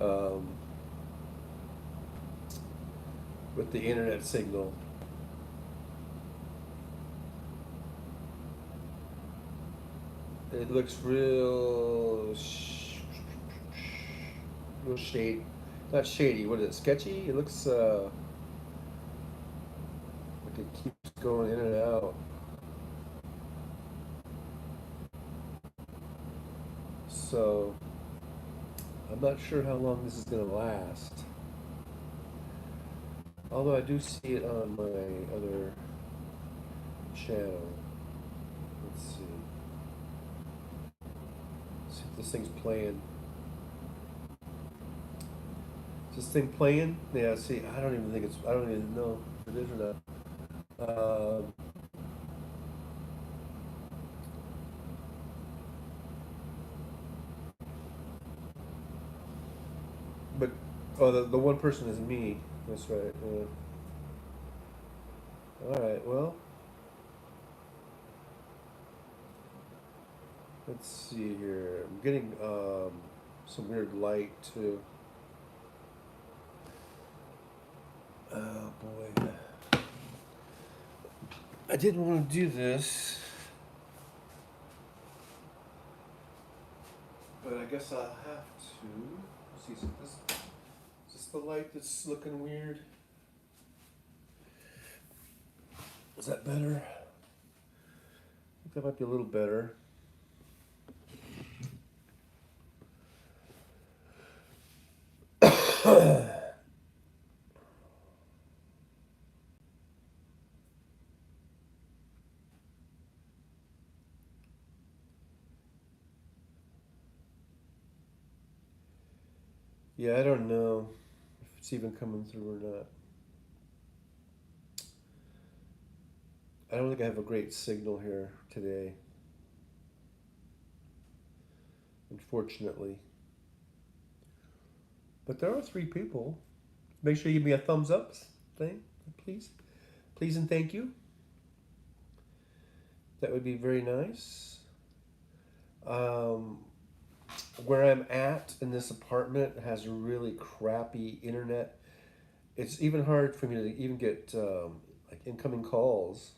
um, with the internet signal. It looks real shady. Not shady. What is it? Sketchy. It looks like it keeps going in and out. So I'm not sure how long this is gonna last. Although I do see it on my other channel. Let's see. See if this thing's playing. Is this thing playing? Yeah, see, I don't even think it's, I don't even know if it is or not. But, oh, the one person is me. That's right. Alright, well, let's see here. I'm getting some weird light too. Oh boy. I didn't want to do this, but I guess I'll have to. Let's see, is this the light that's looking weird? Is that better? I think that might be a little better. Yeah, I don't know if it's even coming through or not. I don't think I have a great signal here today, unfortunately. But there are three people. Make sure you give me a thumbs up thing, please. Please and thank you. That would be very nice. Um, where I'm at in this apartment has really crappy internet. It's even hard for me to even get like incoming calls.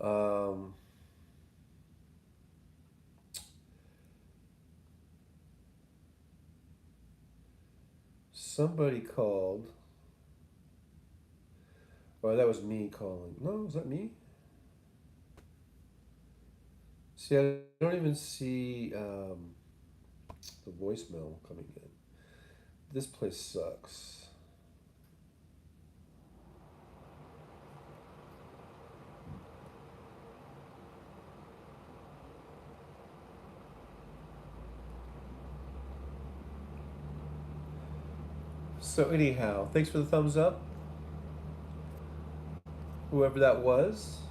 Um, somebody called. Oh, that was me calling. No, was that me? See, I don't even see the voicemail coming in. This place sucks. So anyhow, thanks for the thumbs up, whoever that was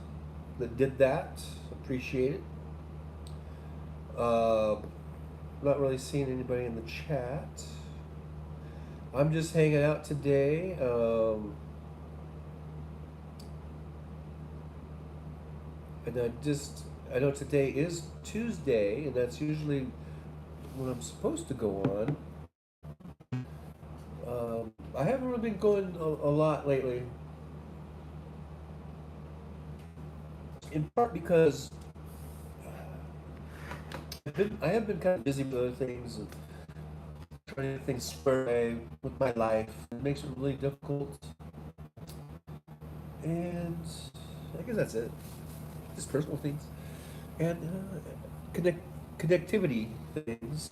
that did that. Appreciate it. Uh, not really seeing anybody in the chat. I'm just hanging out today. And I know today is Tuesday, and that's usually when I'm supposed to go on. I haven't really been going a lot lately, in part because I have been kind of busy with other things and trying to get things squared away with my life. It makes it really difficult. And I guess that's it. Just personal things. And connect, connectivity things.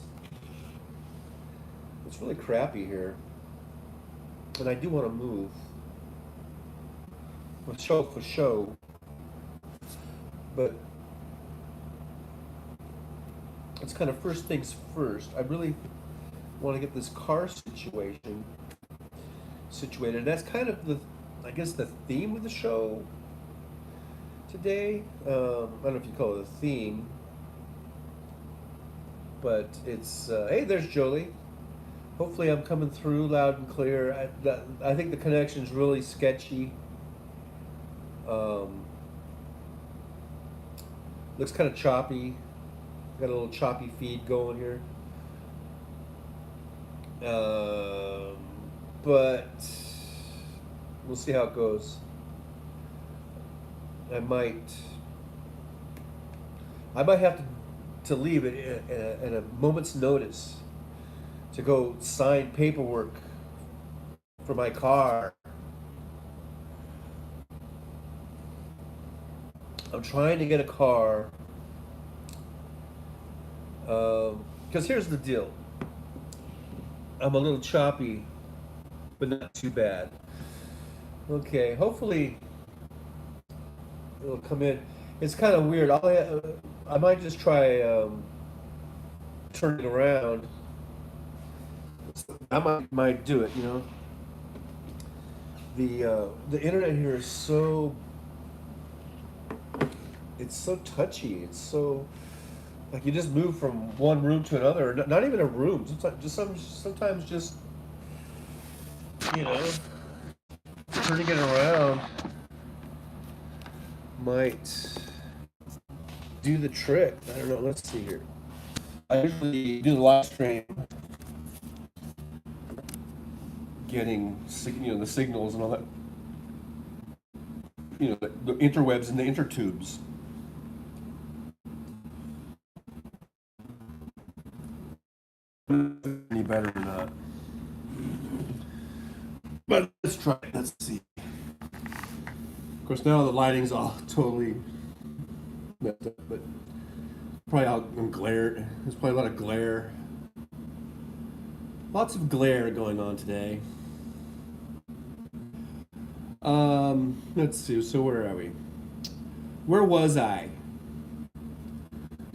It's really crappy here. And I do want to move. For show. But it's kind of first things first. I really want to get this car situation situated. That's kind of I guess, the theme of the show today. I don't know if you call it a theme, but it's hey, there's Jolie. Hopefully, I'm coming through loud and clear. I think the connection's really sketchy. Um, looks kind of choppy. Got a little choppy feed going here. Um, but we'll see how it goes. I might, I might have to leave it at a moment's notice to go sign paperwork for my car. I'm trying to get a car because here's the deal. I'm a little choppy, but not too bad. Okay, hopefully it'll come in. It's kind of weird. I might just try turning around. I might do it. You know, the internet here is so it's so touchy. It's so like you just move from one room to another. Not even a room. Sometimes just you know turning it around might do the trick. I don't know. Let's see here. I usually do the live stream, getting the signals and all that. The interwebs and the intertubes. Any better than that? But let's try it. Let's see. Of course, now the lighting's all totally messed up, but probably out in glare. There's probably a lot of glare. Lots of glare going on today. Let's see. So where are we? Where was I?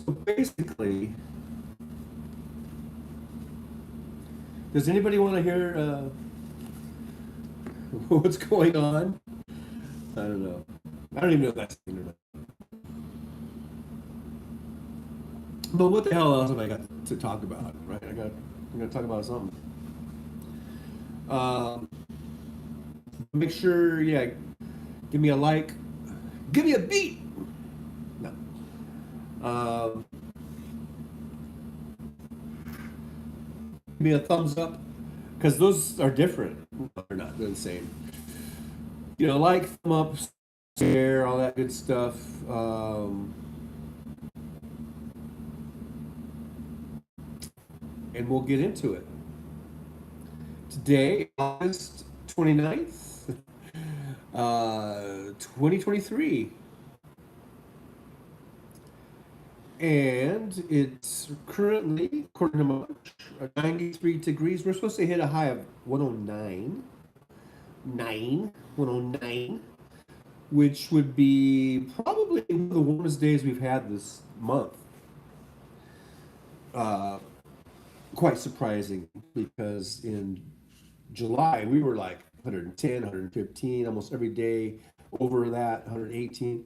So basically, does anybody want to hear what's going on? I don't know. I don't even know if that's the internet. But what the hell else have I got to talk about? Right? I'm gonna talk about something. Um, Make sure, yeah, give me a like, give me a beat. No. Um, Give me a thumbs up because those are different. No, they're not. They're the same. Like, thumb up, share, all that good stuff. And we'll get into it. Today, August 29th, 2023. And it's currently, according to March, 93 degrees. We're supposed to hit a high of 109. 109, which would be probably one of the warmest days we've had this month. Uh, Quite surprising because in July we were like 110, 115, almost every day over that, 118.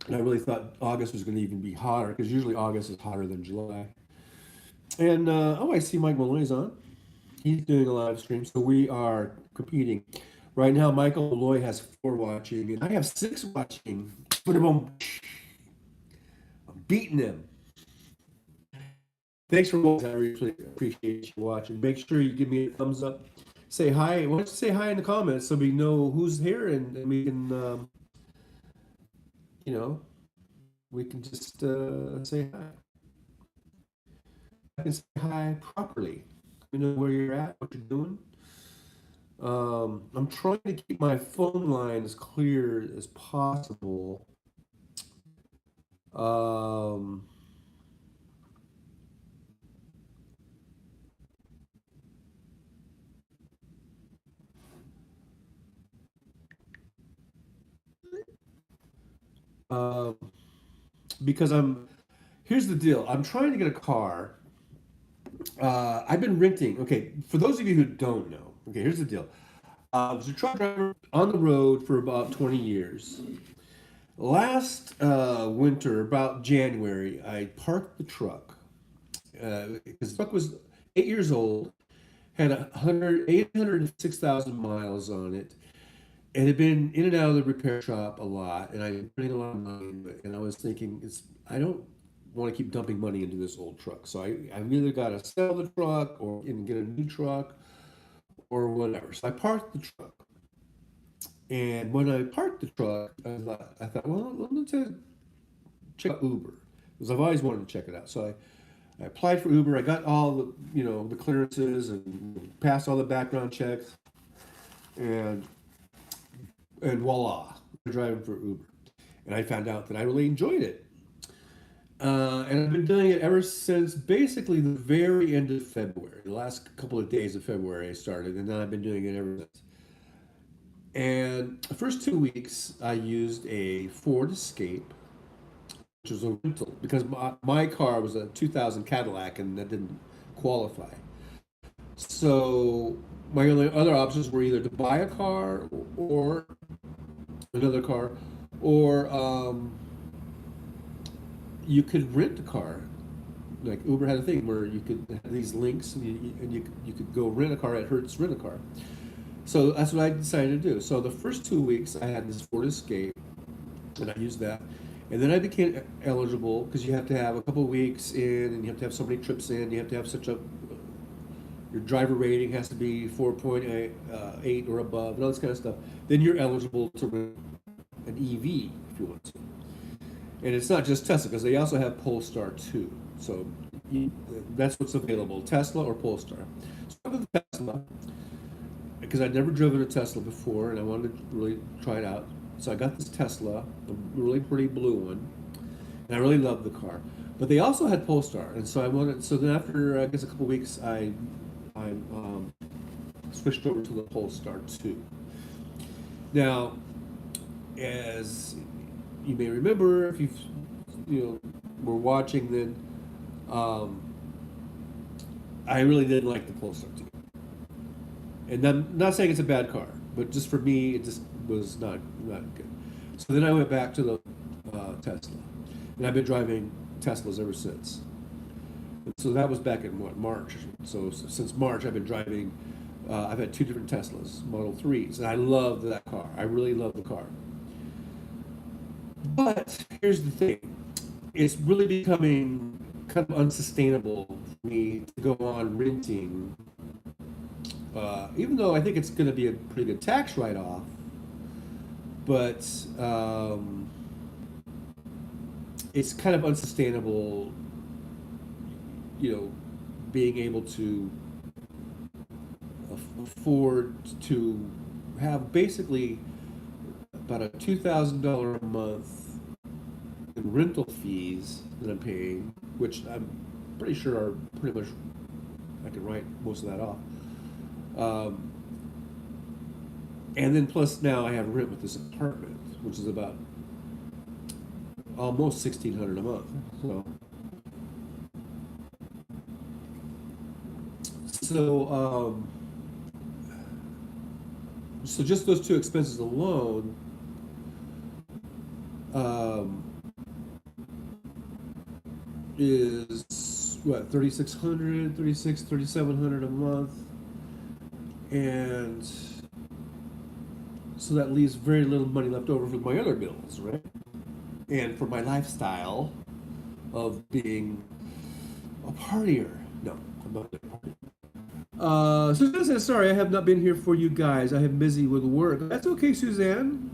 And I really thought August was going to even be hotter because usually August is hotter than July. And I see Mike Malloy's on. He's doing a live stream, so we are competing. Right now, Michael Malloy has 4 watching, and I have 6 watching. I'm beating him. Thanks for watching. I really appreciate you watching. Make sure you give me a thumbs up. Say hi. Why don't you say hi in the comments so we know who's here and we can, you know, we can just say hi. I can say hi properly. We know where you're at, what you're doing. I'm trying to keep my phone line as clear as possible. Um, um, because here's the deal. I'm trying to get a car. I've been renting. Okay, for those of you who don't know, okay, here's the deal. I was a truck driver on the road for about 20 years. Last winter, about January, I parked the truck because the truck was 8 years old, had 806,000 miles on it, and had been in and out of the repair shop a lot, and I was putting a lot of money into it, and I was thinking, I don't want to keep dumping money into this old truck. So I've either got to sell the truck or and get a new truck or whatever. So I parked the truck. And when I parked the truck, I thought, well, let's check out Uber because I've always wanted to check it out. So I applied for Uber. I got all the the clearances and passed all the background checks, and voila, I'm driving for Uber. And I found out that I really enjoyed it. And I've been doing it ever since basically the very end of February. The last couple of days of February I started, and then I've been doing it ever since. And the first 2 weeks I used a Ford Escape, which was a rental because my car was a 2000 Cadillac and that didn't qualify. So my only other options were either to buy a car or another car, or you could rent a car. Like Uber had a thing where you could have these links and you could go rent a car at Hertz Rent a Car. So that's what I decided to do. So the first 2 weeks I had this Ford Escape and I used that. And then I became eligible because you have to have a couple of weeks in and you have to have so many trips in. You have to have your driver rating has to be 4.8 or above and all this kind of stuff. Then you're eligible to rent an EV if you want to. And it's not just Tesla because they also have Polestar too. So that's what's available, Tesla or Polestar. So I went with Tesla because I'd never driven a Tesla before and I wanted to really try it out. So I got this Tesla, a really pretty blue one, and I really loved the car. But they also had Polestar, and so I wanted. So then after I guess a couple of weeks, I switched over to the Polestar 2. Now, as you may remember, if were watching then, I really didn't like the Polestar 2. And I'm not saying it's a bad car, but just for me, it just was not good. So then I went back to the Tesla, and I've been driving Teslas ever since. And so that was back in March. So since March, I've been driving. I've had two different Teslas, Model 3s, and I love that car. I really love the car. But here's the thing: it's really becoming kind of unsustainable for me to go on renting. Even though I think it's going to be a pretty good tax write-off, but it's kind of unsustainable, being able to afford to have basically about a $2,000 a month in rental fees that I'm paying, which I'm pretty sure are pretty much, I can write most of that off. And then plus now I have rent with this apartment, which is about almost $1,600 a month. So just those two expenses alone, is what, 3,600, 3,700 a month. And so that leaves very little money left over for my other bills, right? And for my lifestyle of being a partier. No, I'm not a partier. Suzanne says, sorry, I have not been here for you guys. I have been busy with work. That's okay, Suzanne.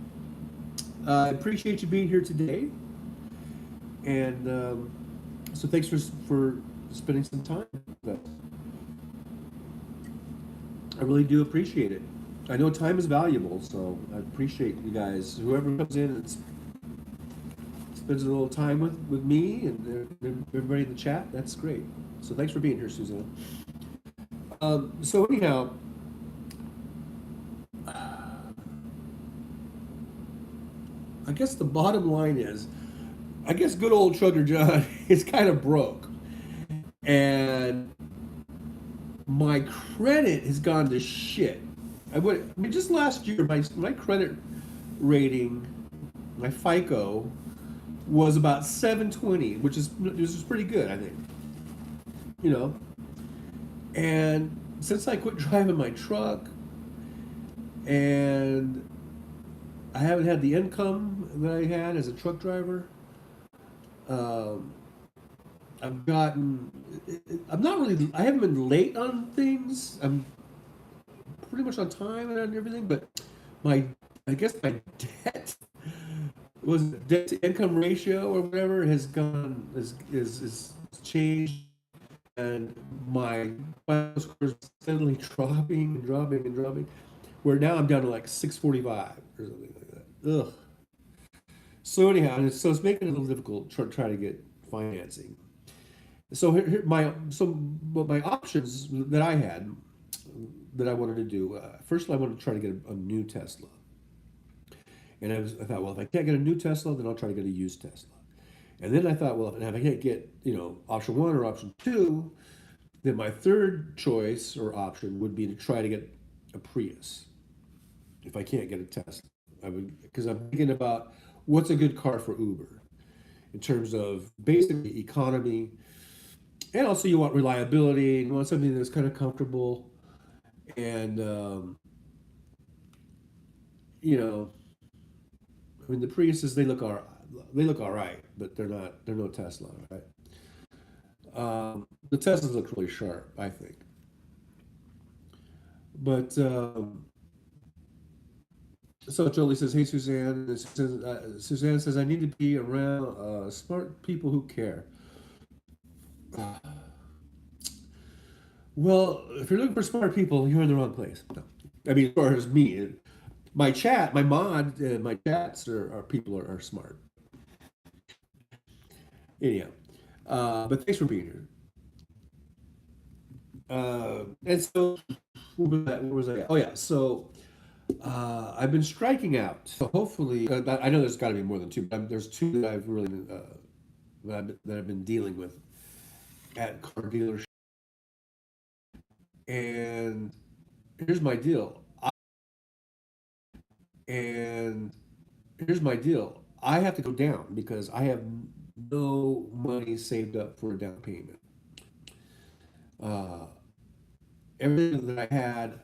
I appreciate you being here today. And so thanks for spending some time with us. I really do appreciate it. I know time is valuable, so I appreciate you guys. Whoever comes in and spends a little time with me and everybody in the chat, that's great. So thanks for being here, Suzanne. So anyhow, I guess the bottom line is, I guess good old Trucker John is kind of broke. And my credit has gone to shit. Just last year, my credit rating, my FICO, was about 720, which is pretty good, I think. And since I quit driving my truck, and I haven't had the income that I had as a truck driver, I've gotten. I'm not really. I haven't been late on things. I'm pretty much on time and on everything. But my, I guess my debt was debt to income ratio or whatever has gone is changed, and my FICO score is steadily dropping and dropping and dropping. Where now I'm down to like 645 or something like that. Ugh. So anyhow, so it's making it a little difficult to try to get financing. So but my options that I had that I wanted to do. First, I wanted to try to get a new Tesla, and I thought, well, if I can't get a new Tesla, then I'll try to get a used Tesla. And then I thought, well, if I can't get option one or option two, then my third choice or option would be to try to get a Prius. If I can't get a Tesla, I would, because I'm thinking about what's a good car for Uber in terms of basically economy, and also you want reliability and you want something that's kind of comfortable, and you know, I mean the Priuses they look all right, but they're no Tesla, right? The Teslas look really sharp, I think, but so Jolie says, "Hey Suzanne." Suzanne says, "I need to be around smart people who care." Well, if you're looking for smart people, you're in the wrong place. No. I mean, as far as me, my chats are people are smart. Anyhow, but thanks for being here. And so, what was that? Where was I at? Oh yeah, so I've been striking out. So hopefully, I know there's got to be more than two, but there's two that I've really that I've been dealing with at car dealerships. And here's my deal. And here's my deal. I have to go down because I have no money saved up for a down payment. Uh, Everything that I had,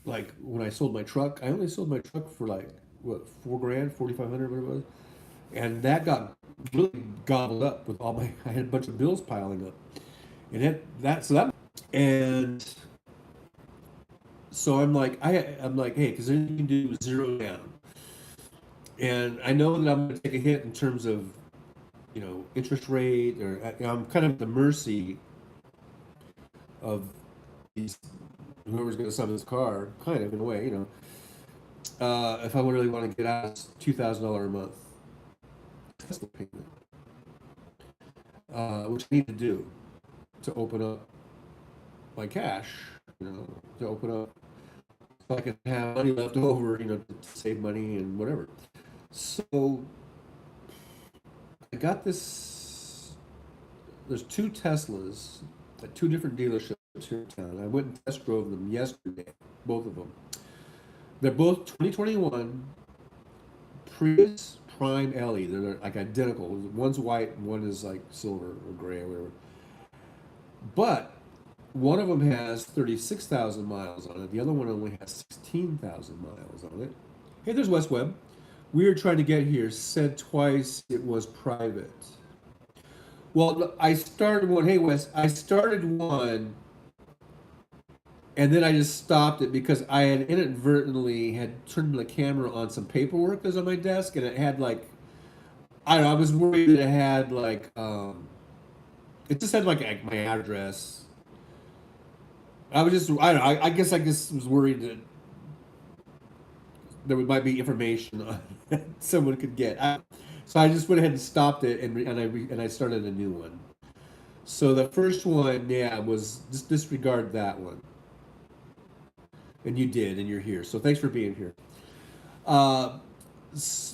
like when I sold my truck, I only sold my truck for like what 4 grand, 4,500, whatever it was, and that got really gobbled up with all my. I had a bunch of bills piling up, and and so I'm like, hey, because then you can do zero down, and I know that I'm going to take a hit in terms of interest rate, or I'm kind of at the mercy of these whoever's going to sell this car, kind of in a way, if I would really want to get out, it's $2,000 a month Tesla payment, which I need to do to open up my cash, to open up so I can have money left over, to save money and whatever. So I got this. There's two Teslas at two different dealerships here in town. I went and test drove them yesterday, both of them. They're both 2021 Prius Prime LE. They're like identical. One's white, and one is like silver or gray or whatever. But one of them has 36,000 miles on it. The other one only has 16,000 miles on it. Hey, there's West Webb. We were trying to get here. Said twice it was private. Well, I started one. Hey, Wes, I started one, and then I just stopped it because I had inadvertently had turned the camera on some paperwork that was on my desk, and it had like I don't know. I was worried that it had like it just had like my address. I was just I don't know. I guess I just was worried that might be information on that someone could get. So I just went ahead and stopped it, and I started a new one. So the first one, yeah, was just disregard that one, and you did, and you're here. So thanks for being here. Uh,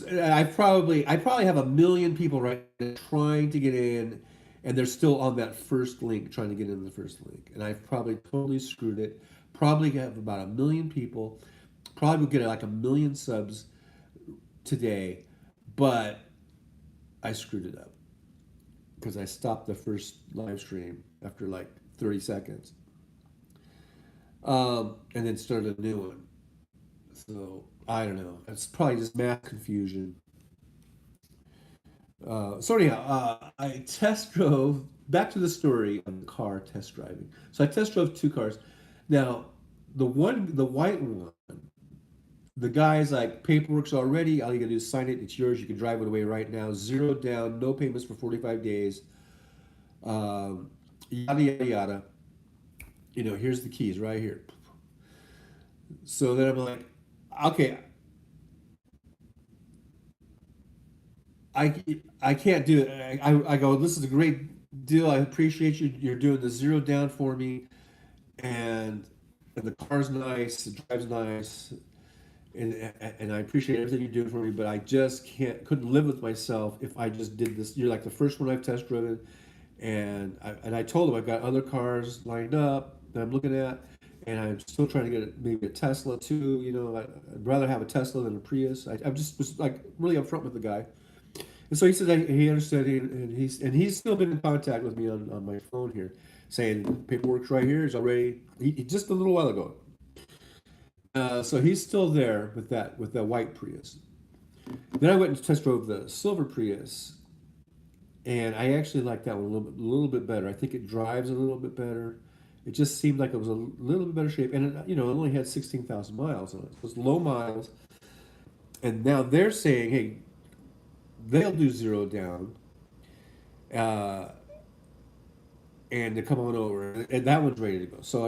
I probably have a million people right now trying to get in, and they're still on that first link trying to get in the first link, and I've probably totally screwed it. Probably have about a million people. Probably will get like a million subs today, but I screwed it up because I stopped the first live stream after like 30 seconds, and then started a new one. So I don't know. It's probably just math confusion. So anyhow, I test drove back to the story of the car test driving. So I test drove two cars. Now, the white one, the guy's like, paperwork's all ready. All you gotta do is sign it. It's yours. You can drive it away right now. Zero down, no payments for 45 days. Yada yada yada. Here's the keys right here. So then I'm like, okay, I I can't do it. I go, this is a great deal. I appreciate you. You're doing the zero down for me, and the car's nice, it drives nice, and I appreciate everything you're doing for me. But I just couldn't live with myself if I just did this. You're like the first one I've test driven, and I told him I've got other cars lined up that I'm looking at, and I'm still trying to get maybe a Tesla too. I'd rather have a Tesla than a Prius. I just was like really upfront with the guy. And so he said that he understood, and he's still been in contact with me on my phone here, saying paperwork's right here. He's already just a little while ago. So he's still there with that white Prius. Then I went and test drove the silver Prius, and I actually like that one a little bit better. I think it drives a little bit better. It just seemed like it was a little bit better shape, and it only had 16,000 miles on it. So it's low miles, and now they're saying, hey, they'll do zero down, uh, and to come on over, and that one's ready to go. So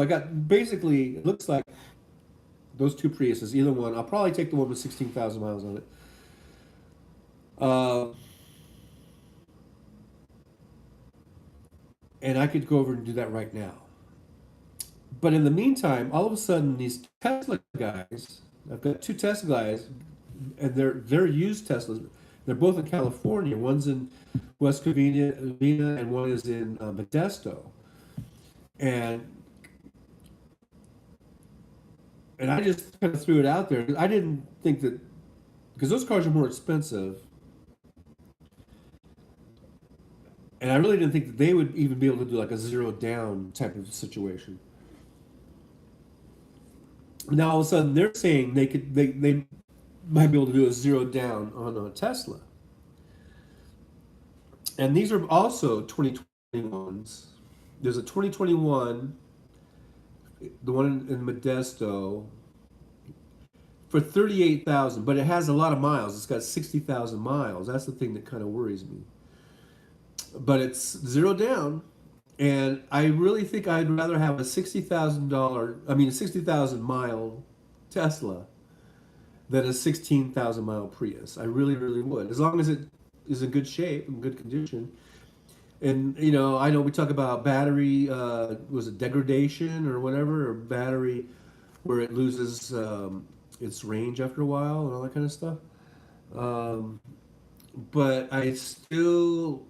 I got basically, it looks like those two Priuses, either one. I'll probably take the one with 16,000 miles on it. Uh, and I could go over and do that right now. But in the meantime, all of a sudden, these Tesla guys, I've got two Tesla guys, and they're used Teslas. They're both in California. One's in West Covina, and one is in Modesto. And and I just kind of threw it out there. I didn't think that, because those cars are more expensive, and I really didn't think that they would even be able to do like a zero down type of situation. Now all of a sudden they're saying they might be able to do a zero down on a Tesla, and these are also 2021s. There's a 2021, the one in Modesto, for 38,000, but it has a lot of miles. It's got 60,000 miles. That's the thing that kind of worries me. But it's zero down, and I really think I'd rather have a a 60,000 mile Tesla than a 16,000 mile Prius. I really, really would, as long as it is in good shape and good condition. And I know we talk about battery, was it degradation or whatever, or battery where it loses its range after a while and all that kind of stuff. Um, but I still,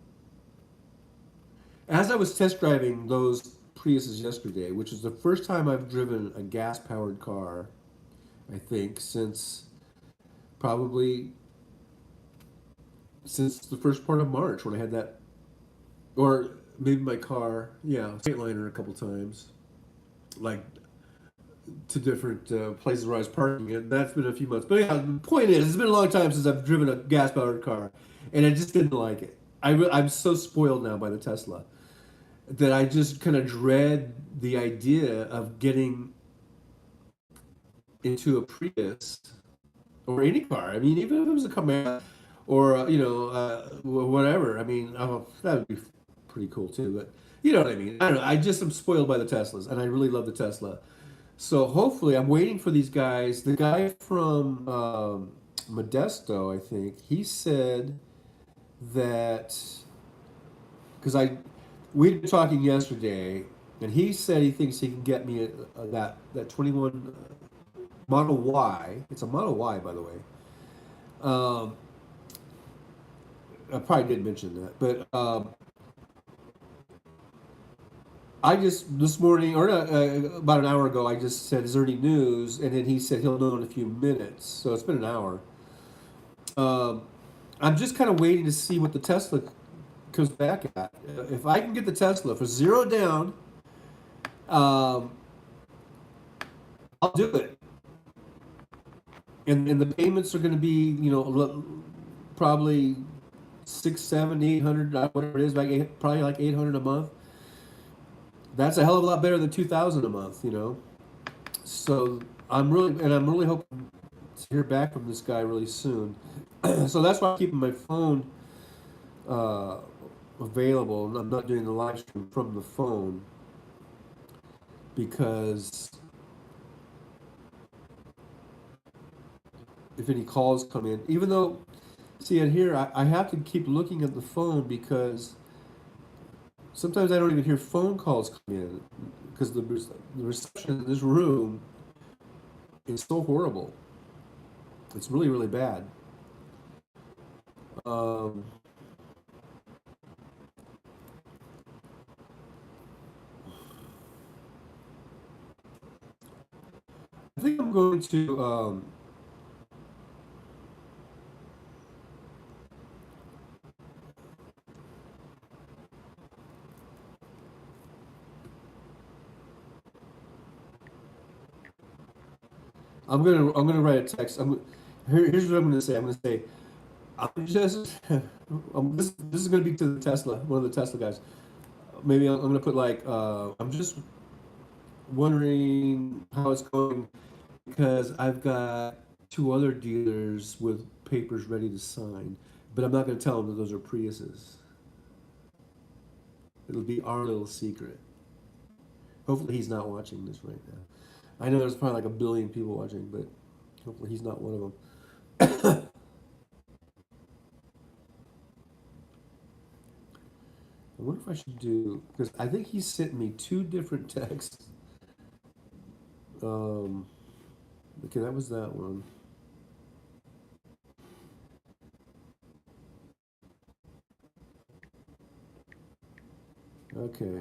as I was test driving those Priuses yesterday, which is the first time I've driven a gas powered car, I think, probably since the first part of March when I had that, or maybe my car, yeah, Freightliner a couple times, like to different places where I was parking, and that's been a few months. But yeah, the point is, it's been a long time since I've driven a gas powered car, and I just didn't like it. I'm so spoiled now by the Tesla that I just kind of dread the idea of getting into a Prius or any car. I mean, even if it was a Camaro or whatever. I mean, that would be pretty cool too. But you know what I mean. I don't know. I just am spoiled by the Teslas, and I really love the Tesla. So hopefully, I'm waiting for these guys. The guy from Modesto, I think, he said that, because we were talking yesterday, and he said he thinks he can get me that 21 Model Y. It's a Model Y, by the way. Um, I probably didn't mention that, but I just this morning, or about an hour ago, I just said, "Is there any news?" And then he said he'll know in a few minutes. So it's been an hour. Um, I'm just kind of waiting to see what the Tesla comes back at. If I can get the Tesla for zero down, um, I'll do it. And the payments are going to be, probably. six, seven, 800, whatever it is, probably like 800 a month. That's a hell of a lot better than 2,000 a month, you know. So I'm really hoping to hear back from this guy really soon. So that's why I'm keeping my phone uh, available, and I'm not doing the live stream from the phone because if any calls come in, even though, see, in here, I have to keep looking at the phone because sometimes I don't even hear phone calls come in because the reception in this room is so horrible. It's really, really bad. Um, I think I'm going to. I'm gonna write a text. Here's what I'm gonna say. I'm gonna say I'm just. This is gonna be to the Tesla, one of the Tesla guys. Maybe I'm gonna put like I'm just wondering how it's going because I've got two other dealers with papers ready to sign, but I'm not gonna tell them that those are Priuses. It'll be our little secret. Hopefully he's not watching this right now. I know there's probably like a billion people watching, but hopefully he's not one of them. I wonder if I should do because I think he sent me two different texts. Um, okay, that was that one. Okay.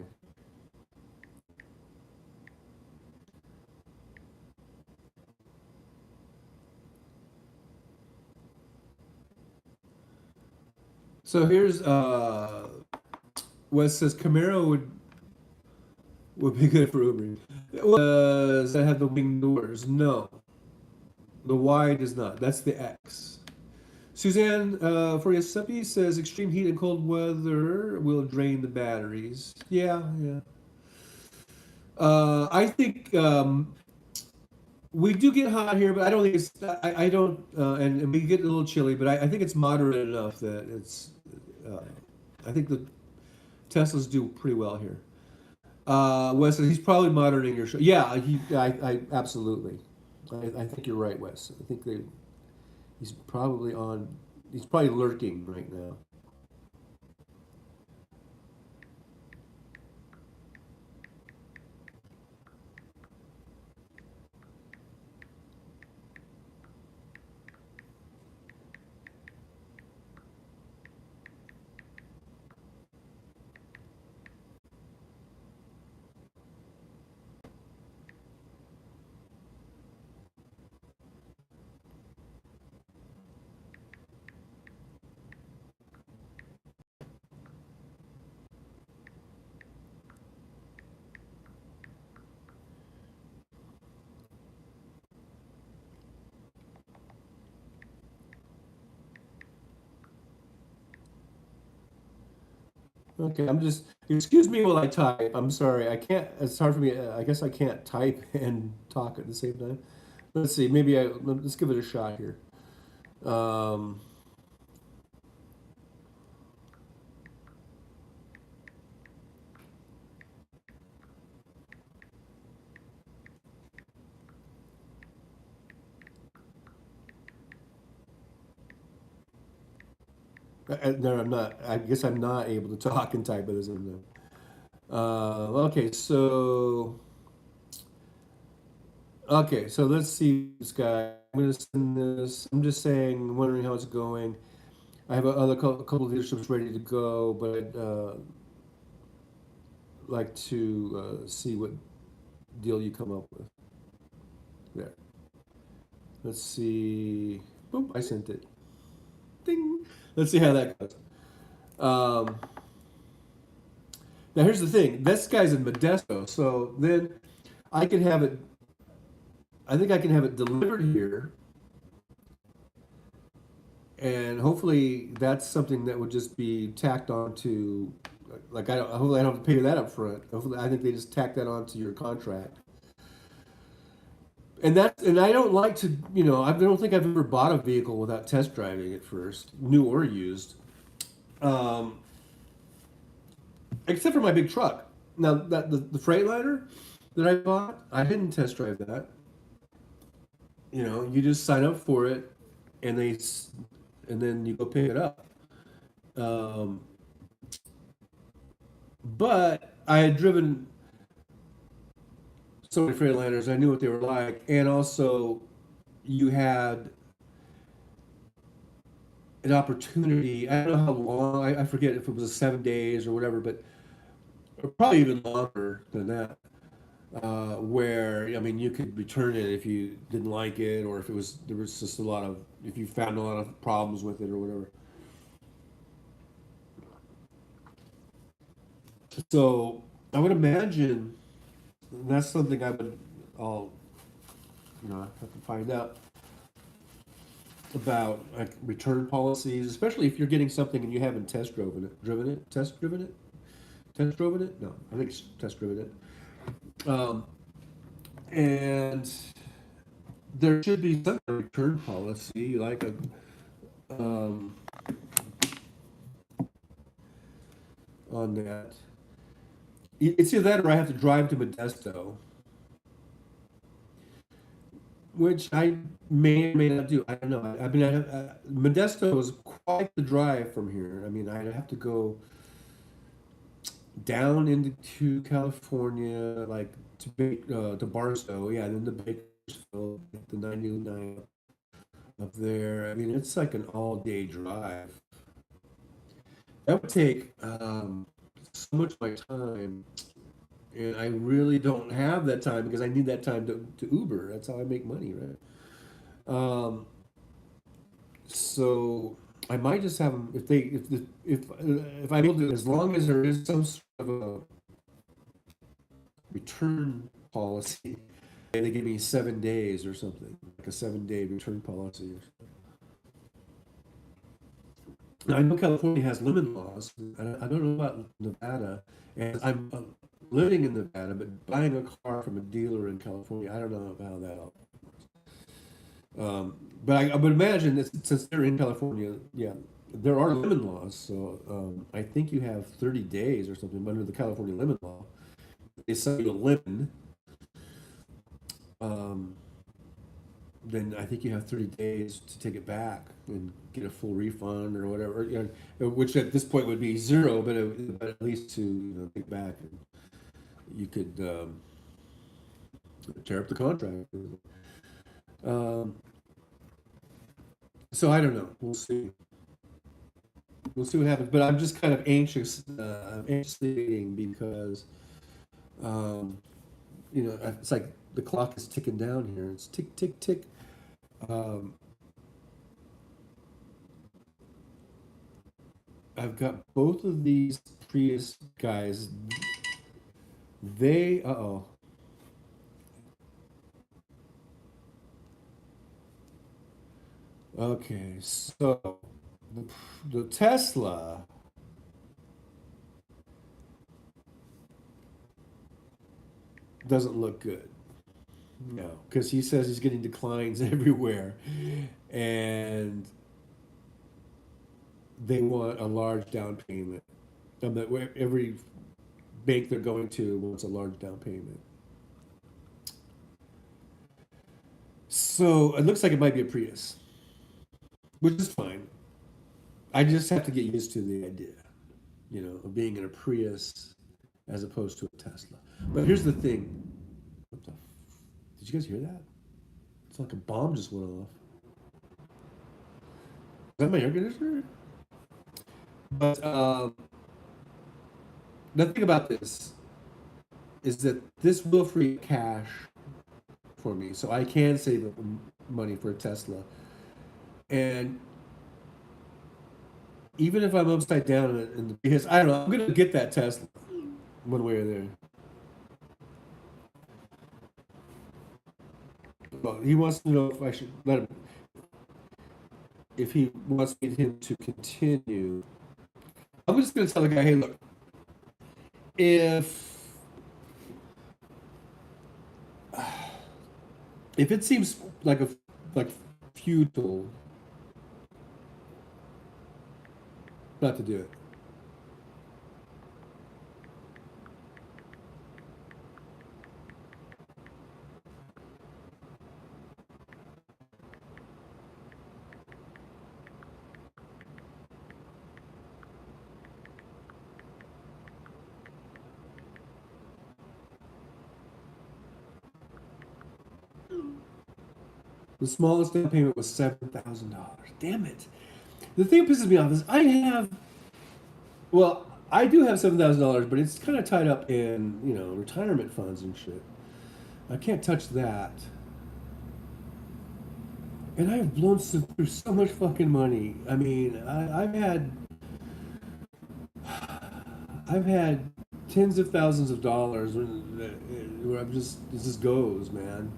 So here's Wes says Camaro would be good for Uber. Does that have the wing doors? No, the Y does not. That's the X. Suzanne for Giuseppe says extreme heat and cold weather will drain the batteries. Yeah, yeah. I think we do get hot here, but I don't think it's. I don't, and we get a little chilly, but I think it's moderate enough that it's. Uh, I think the Teslas do pretty well here. Wes, he's probably monitoring your show. Yeah, I absolutely. I think you're right, Wes. I think he's probably on. He's probably lurking right now. Okay, I'm just. Excuse me while I type. I'm sorry. I can't. It's hard for me. I guess I can't type and talk at the same time. Let's see. Let's give it a shot here. Um, no, I'm not. I guess I'm not able to talk and type at the same time. Okay, so let's see this guy. I'm gonna send this. I'm just saying, wondering how it's going. I have a couple of leaderships ready to go, but I'd like to see what deal you come up with. There. Let's see. Boom! I sent it. Ding. Let's see how that goes. Um, Now here's the thing. This guy's in Modesto, so then I can have it. I think I can have it delivered here, and hopefully that's something that would just be tacked on to, like hopefully I don't have to pay that up front. Hopefully I think they just tack that onto your contract. And I don't like to, I don't think I've ever bought a vehicle without test driving it first, new or used, um, except for my big truck. Now that the Freightliner that I bought, I didn't test drive that. You just sign up for it, and and then you go pick it up. Um, but I had driven so many Freightliners, I knew what they were like, and also you had an opportunity. I don't know how long. I forget if it was 7 days or whatever, but probably even longer than that. Where I mean, you could return it if you didn't like it, or if it was there was just a lot of if you found a lot of problems with it or whatever. So I would imagine that's something I'll have to find out about, like, return policies, especially if you're getting something and you haven't test driven it. No, I think it's test driven it. And there should be some return policy, like um, on that. It's either that or I have to drive to Modesto, which I may or may not do. I don't know. I mean, Modesto is quite the drive from here. I mean, I'd have to go down into California, like to Barstow, yeah, and then to Bakersfield, the 99 up there. I mean, it's like an all-day drive. That would take so much of my time, and I really don't have that time because I need that time to Uber. That's how I make money, right? So I might just have them if they if I'm able to, as long as there is some sort of a return policy. They give me 7 days or something, like a 7 day return policy. Now, I know California has limit laws. I don't know about Nevada, and I'm living in Nevada, but buying a car from a dealer in California, I don't know how that all. But I would imagine that since they're in California, yeah, there are limit laws. So I think you have 30 days or something under the California limit law. They sell you a limit, um, then I think you have 30 days to take it back and get a full refund or whatever. Which at this point would be zero, but at least to take back, and you could tear up the contract. Um, so I don't know. We'll see. We'll see what happens. But I'm just kind of anxiously waiting because um, it's like the clock is ticking down here. It's tick, tick, tick. Um, I've got both of these Prius guys. Uh-oh. Okay, so the Tesla doesn't look good. No, because he says he's getting declines everywhere, and they want a large down payment. Every bank they're going to wants a large down payment. So it looks like it might be a Prius, which is fine. I just have to get used to the idea, of being in a Prius as opposed to a Tesla. But here's the thing. Did you guys hear that? It's like a bomb just went off. Is that my air conditioner? But the thing about this is that this will free cash for me, so I can save up money for a Tesla. And even if I'm upside down because I don't know, I'm gonna get that Tesla one way or the other. Well, he wants to know if I should let him. if he wants him to continue. I'm just going to tell the guy, hey, look, if it seems like futile not to do it. The smallest down payment was $7,000. Damn it! The thing that pisses me off is I do have $7,000, but it's kind of tied up in retirement funds and shit. I can't touch that. And I've blown through so much fucking money. I mean, I've had tens of thousands of dollars where it just goes, man.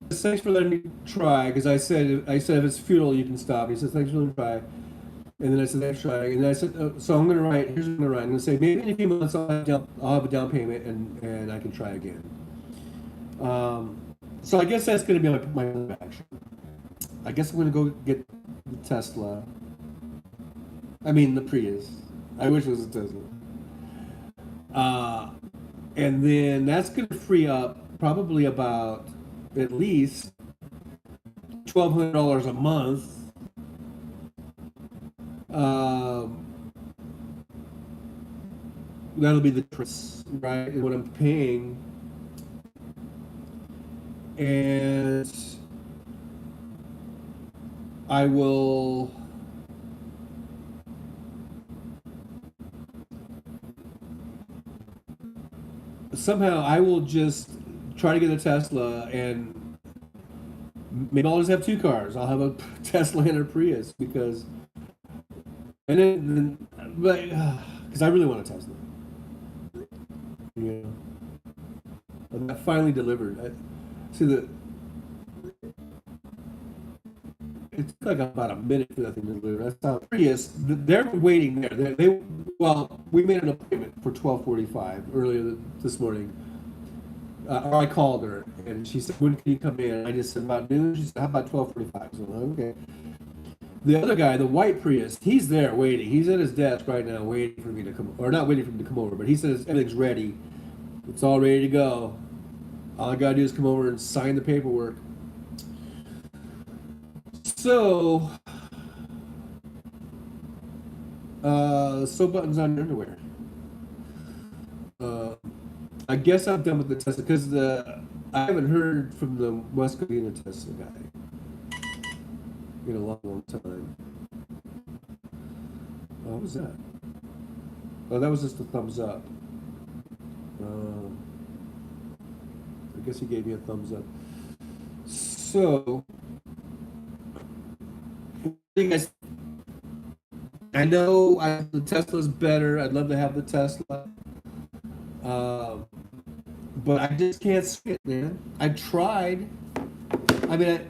Thanks for letting me try, because I said if it's futile, you can stop. He said thanks for letting me try, and then I said thanks for trying, and then I said so I'm gonna write. Here's what I'm gonna write. I'm gonna say maybe in a few months I'll have a down payment and I can try again. So I guess that's gonna be my action. I guess I'm gonna go get the Tesla. I mean the Prius. I wish it was a Tesla. And then that's gonna free up probably about at least $1,200 a month. That'll be the difference, right? In what I'm paying, and I will. Somehow, I will just try to get a Tesla, and maybe I'll just have two cars. I'll have a Tesla and a Prius because I really want a Tesla. Yeah, and that finally delivered. It took like about a minute for that thing to deliver. That's how Prius. They're waiting there. We made an appointment for 12:45 earlier this morning. Or I called her and she said, "When can you come in?" And I just said about noon. She said, "How about 12:45?" So I'm like, okay. The other guy, the white Prius, he's there waiting. He's at his desk right now, waiting for me to come, or not waiting for me to come over, but he says everything's ready. It's all ready to go. All I gotta do is come over and sign the paperwork. So, sew buttons on your underwear. I guess I'm done with the Tesla because I haven't heard from the West Covina Tesla guy in a long, long time. What was that? Oh, that was just a thumbs up. I guess he gave me a thumbs up. So, you guys, I know the Tesla's better. I'd love to have the Tesla. But I just can't see it, man. I tried. I mean,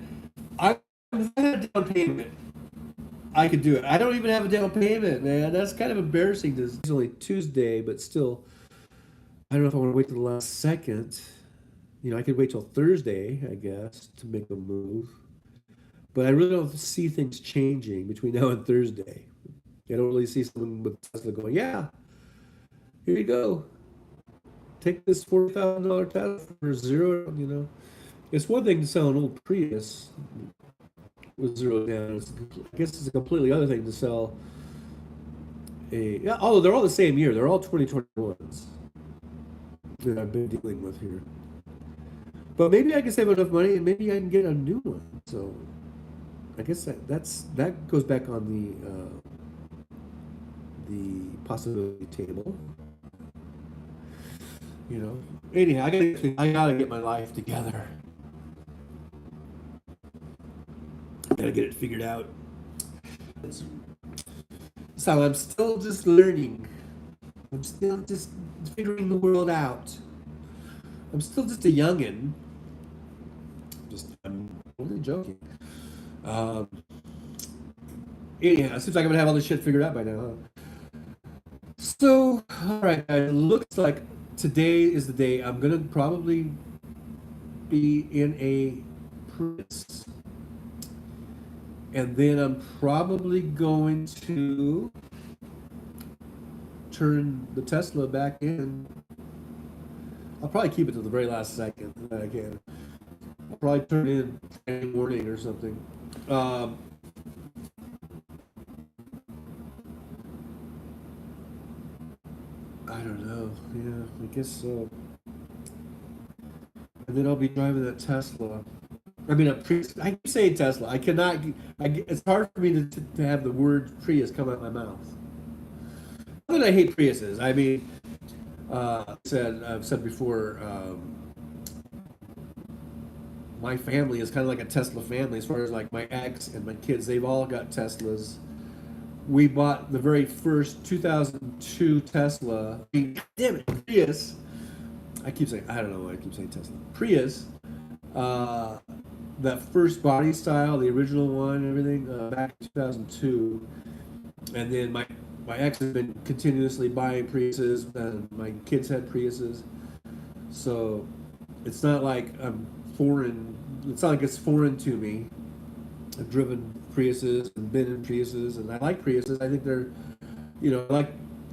I had a down payment. I could do it. I don't even have a down payment, man. That's kind of embarrassing. It's only Tuesday, but still, I don't know if I want to wait till the last second. I could wait till Thursday, I guess, to make a move. But I really don't see things changing between now and Thursday. I don't really see someone with Tesla going, yeah, here you go. Take this $40,000 Tesla for zero, It's one thing to sell an old Prius with zero down. I guess it's a completely other thing to sell although they're all the same year. They're all 2021s. that I've been dealing with here. But maybe I can save enough money and maybe I can get a new one. So I guess that goes back on the possibility table. You know. Anyhow, I gotta get my life together. Gotta get it figured out. So I'm still just learning. I'm still just figuring the world out. I'm still just a youngin. I'm only joking. Um, Anyhow, it seems like I'm gonna have all this shit figured out by now. Huh? So, all right, it looks like today is the day I'm gonna probably be in a Prius, and then I'm probably going to turn the Tesla back in. I'll probably keep it to the very last second that I can. I'll probably turn it in Friday morning or something. Um, I don't know. Yeah, I guess so. And then I'll be driving that Tesla. I mean, a Prius. I keep saying Tesla. I cannot. It's hard for me to have the word Prius come out my mouth. Not that I hate Priuses. I mean, I've said before. My family is kind of like a Tesla family as far as like my ex and my kids. They've all got Teslas. We bought the very first 2002 Tesla. I mean, damn it, Prius. I keep saying, I don't know why I keep saying Tesla. Prius. Uh, that first body style, the original one, and everything, back in 2002. And then my ex has been continuously buying Priuses, and my kids had Priuses. So it's not like I'm foreign. It's not like it's foreign to me. I've driven Priuses and been in Priuses, and I like Priuses. I think they're,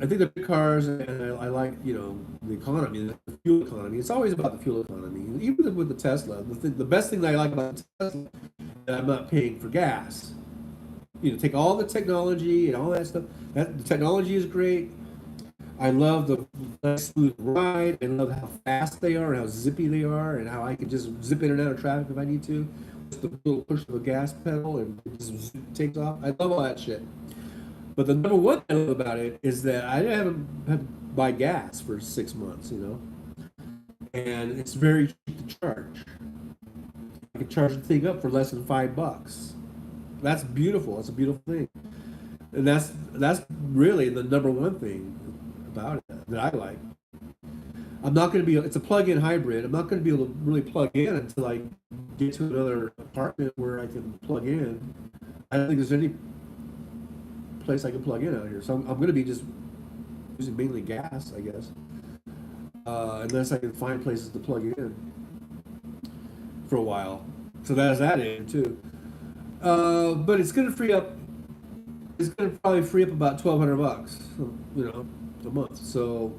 I think they're good cars, and I like, the economy, the fuel economy. It's always about the fuel economy. Even with the Tesla, the best thing that I like about the Tesla is that I'm not paying for gas. Take all the technology and all that stuff. The technology is great. I love the nice smooth ride. I love how fast they are and how zippy they are and how I can just zip in and out of traffic if I need to. Just the little push of a gas pedal and it just takes off. I love all that shit. But the number one thing I love about it is that I haven't had to buy gas for 6 months, and it's very cheap to charge. I can charge the thing up for less than $5. That's beautiful. That's a beautiful thing, and that's really the number one thing about it that I like. I'm not going to be. It's a plug-in hybrid. I'm not going to be able to really plug in until I get to another apartment where I can plug in. I don't think there's any place I can plug in out here, so I'm going to be just using mainly gas, I guess, unless I can find places to plug in for a while. So that's that in too. But it's going to free up. It's going to probably free up about $1,200, a month. So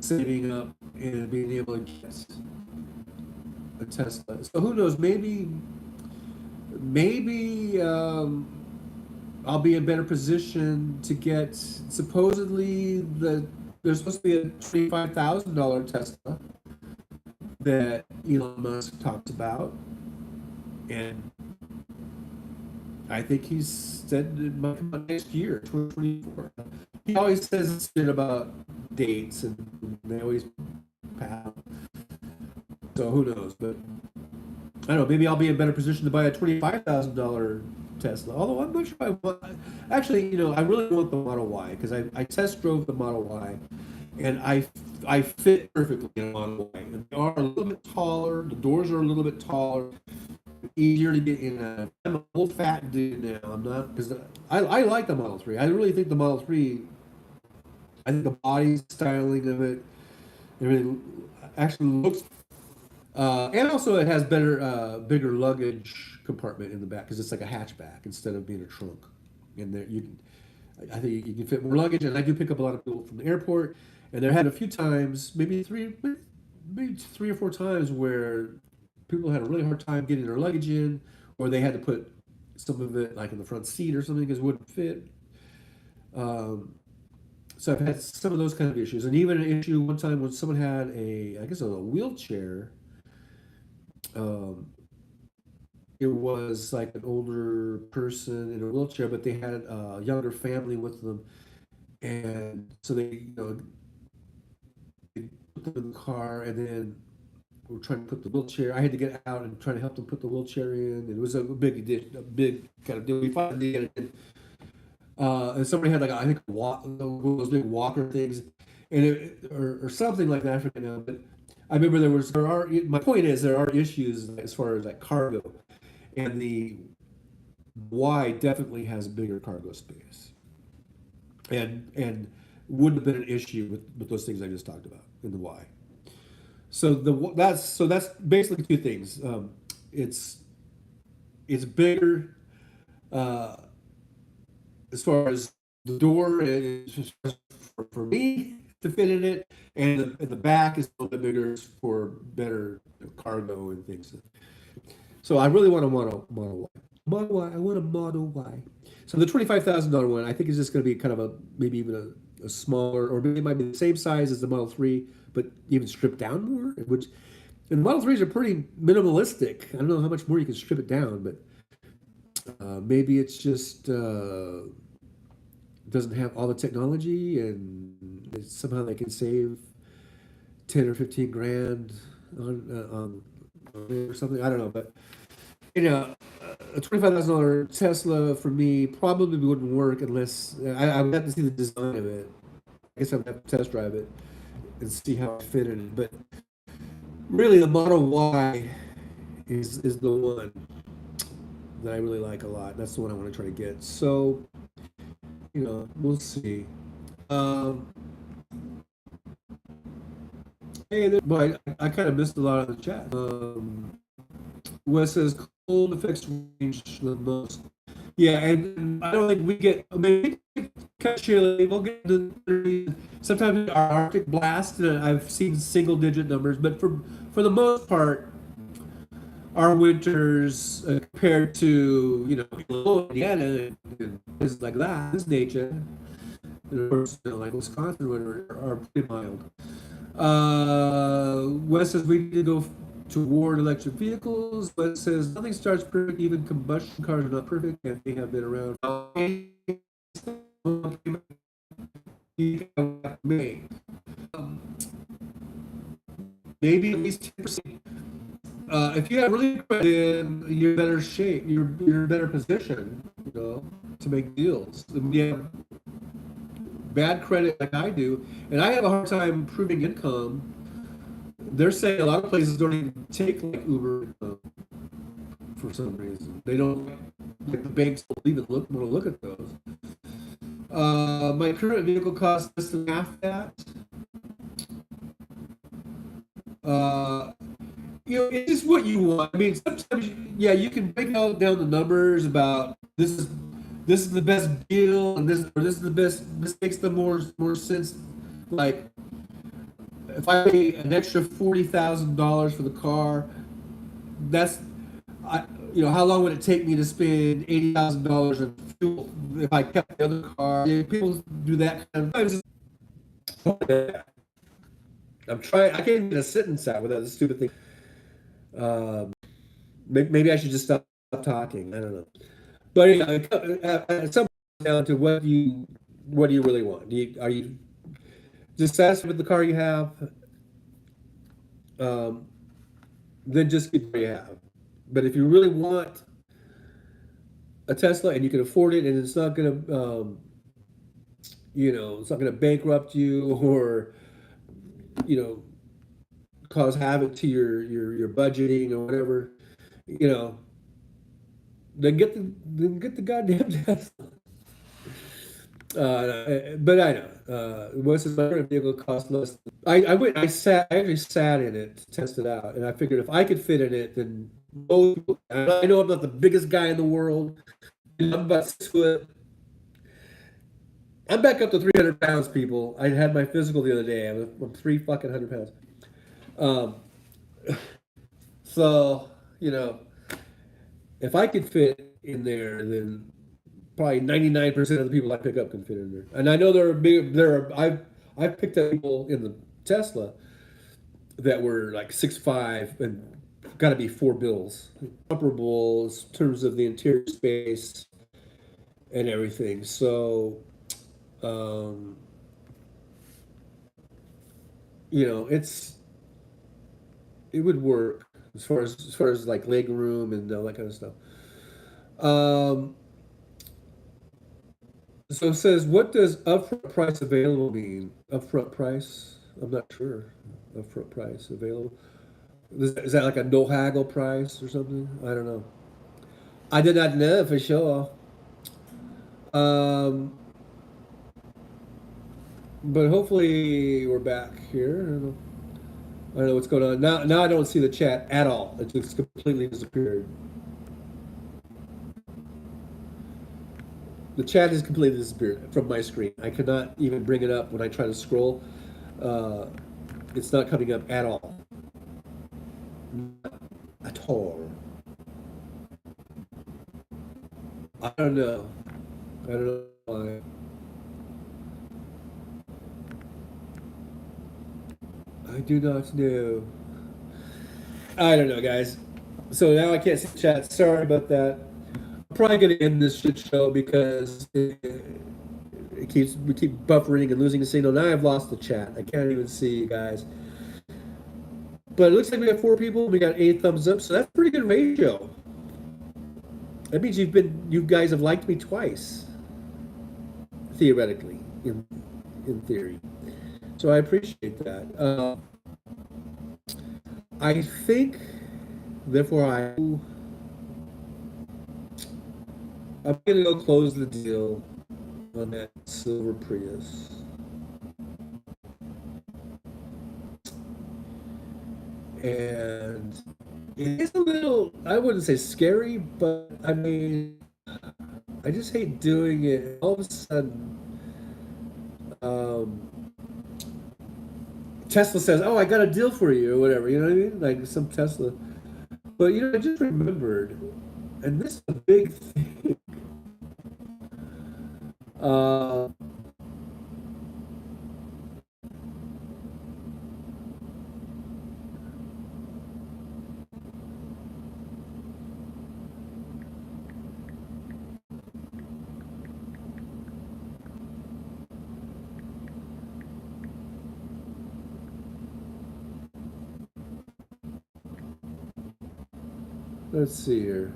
saving up and being able to get a Tesla. So who knows? Maybe I'll be in a better position to get. Supposedly, there's supposed to be a $25,000 Tesla that Elon Musk talked about, and I think he's said it might come out next year, 2024. He always says shit about dates, and they always pass. So who knows? But I don't know. Maybe I'll be in a better position to buy a $25,000 Tesla. Although I'm not sure I want. Actually, I really want the Model Y because I test drove the Model Y, and I fit perfectly in a Model Y. And they are a little bit taller. The doors are a little bit taller. Easier to get in. I'm an old fat dude now. I'm not because I like the Model 3. I really think the Model 3. I think the body styling of it really actually looks. And also, it has bigger luggage compartment in the back because it's like a hatchback instead of being a trunk. And there I think you can fit more luggage. And I do pick up a lot of people from the airport. And there had a few times, maybe three or four times where people had a really hard time getting their luggage in, or they had to put some of it like in the front seat or something because it wouldn't fit. So I've had some of those kind of issues, and even an issue one time when someone had I guess, a wheelchair. Um, it was like an older person in a wheelchair, but they had a younger family with them, and so they put them in the car, and then we were trying to put the wheelchair. I had to get out and try to help them put the wheelchair in. And it was a big kind of deal. We finally did it. And somebody had like I think one of those big walker things, and or something like that. I forget now, but I remember there are. My point is there are issues as far as like cargo, and the Y definitely has bigger cargo space, and wouldn't have been an issue with those things I just talked about in the Y. That's basically two things. It's it's bigger uh, as far as the door is for me to fit in it, and the back is a little bit bigger for better cargo and things. So I really want a Model Y. Model Y. I want a Model Y. So the $25,000 one, I think is just going to be kind of maybe even a smaller, or maybe it might be the same size as the Model 3, but even stripped down more. And Model 3s are pretty minimalistic. I don't know how much more you can strip it down, but maybe it's just doesn't have all the technology, and somehow they can save 10 or 15 grand on it or something. I don't know, but a $25,000 Tesla for me probably wouldn't work unless I would have to see the design of it. I guess I would have to test drive it and see how it fit in it. But really, the Model Y is the one that I really like a lot. That's the one I want to try to get. So, we'll see. Um, Well, I kind of missed a lot of the chat. Wes says cold affects range the most. Yeah, and I don't think we get. I mean, occasionally we'll get sometimes our Arctic blast. I've seen single digit numbers, but for the most part, our winters compared to Indiana and places like that, this nature, and of course, like Wisconsin winter are pretty mild. Wes says we need to go toward electric vehicles. Wes says nothing starts perfect. Even combustion cars are not perfect, and they have been around. Maybe at least 10%. If you have really good credit, you're in better shape. You're in better position, to make deals. When you have bad credit like I do, and I have a hard time proving income. They're saying a lot of places don't even take like Uber income for some reason. They don't. Like the banks don't even want to look at those. My current vehicle costs less than half that. It's just what you want. I mean, sometimes, you can break out down the numbers about this is the best deal, and this is the best. This makes the more sense. Like, if I pay an extra $40,000 for the car, how long would it take me to spend $80,000 in fuel if I kept the other car? People do that kind of thing. I'm trying. I can't even get a sentence out without this stupid thing. Maybe I should just stop talking. I don't know. But at some point down to what do you really want? Are you dissatisfied with the car you have? Then just get what you have. But if you really want a Tesla and you can afford it, and it's not gonna, it's not gonna bankrupt you or, cause havoc to your budgeting or whatever, then get the goddamn Tesla. But I know. What's my current vehicle cost less? I actually sat in it to test it out, and I figured if I could fit in it, then most people. I know I'm not the biggest guy in the world. I'm about 6 foot. I'm back up to 300 pounds, people. I had my physical the other day. I'm 300 pounds. So if I could fit in there, then probably 99% of the people I pick up can fit in there. And I know I've picked up people in the Tesla that were like 6'5" and got to be 4 bills. Comparable in terms of the interior space and everything. So, um, it would work as far as like leg room and all that kind of stuff. Um, so it says, what does upfront price available mean? Upfront price? I'm not sure. Upfront price available. Is that like a no haggle price or something? I don't know. I did not know for sure. Um, but hopefully we're back here. I don't know what's going on now. Now I don't see the chat at all. It just completely disappeared. The chat has completely disappeared from my screen. I cannot even bring it up when I try to scroll. Uh, it's not coming up at all. Not at all. I don't know. I don't know why. I do not know. I don't know, guys. So now I can't see the chat. Sorry about that. I'm probably going to end this shit show because we keep buffering and losing the signal. Now I've lost the chat. I can't even see you guys. But it looks like we got 4 people. We got 8 thumbs up, so that's a pretty good ratio. That means you guys have liked me twice, theoretically, in theory. So I appreciate that. I think, therefore, I'm gonna go close the deal on that silver Prius. And it is a little, I wouldn't say scary, but I mean, I just hate doing it. All of a sudden, um, Tesla says, "Oh, I got a deal for you," or whatever. You know what I mean? Like some Tesla. But I just remembered, and this is a big thing. Uh, let's see here.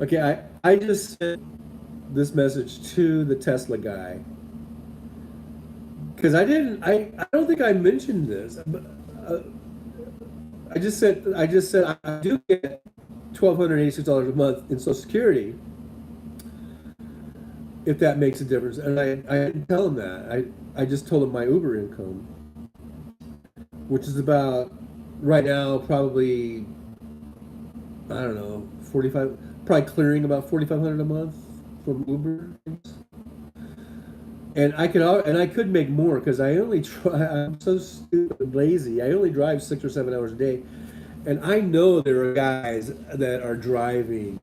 Okay, I just sent this message to the Tesla guy because I don't think I mentioned this, but I do get $1,286 a month in Social Security if that makes a difference, and I didn't tell him that. I just told him my Uber income, which is about right now probably, I don't know, 45, probably clearing about 4,500 a month from Uber. And I could make more because I only try. I'm so stupid and lazy. I only drive 6 or 7 hours a day, and I know there are guys that are driving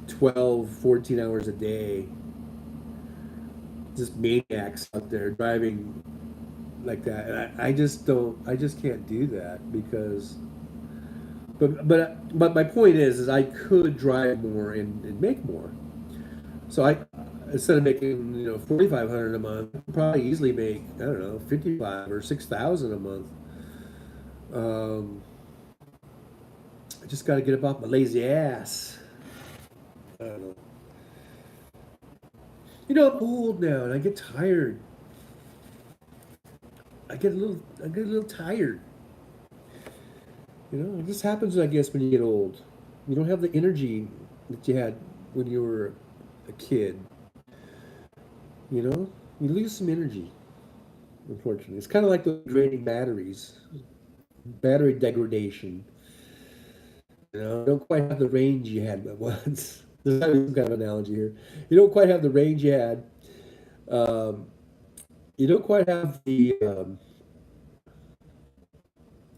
12, 14 hours a day. Just maniacs out there driving like that, and I just don't. I just can't do that because. But my point is I could drive more and make more. So I instead of making 4,500 a month, I could probably easily make, I don't know, 55 or 6,000 a month. Um, I just got to get up off my lazy ass. I don't know. I'm old now and I get tired. I get a little tired. It just happens, I guess, when you get old. You don't have the energy that you had when you were a kid, you know, you lose some energy. Unfortunately, it's kind of like the draining batteries, battery degradation. You know, you don't quite have the range you had once. There's some kind of analogy here. You don't quite have the range you had. Um, you don't quite have the.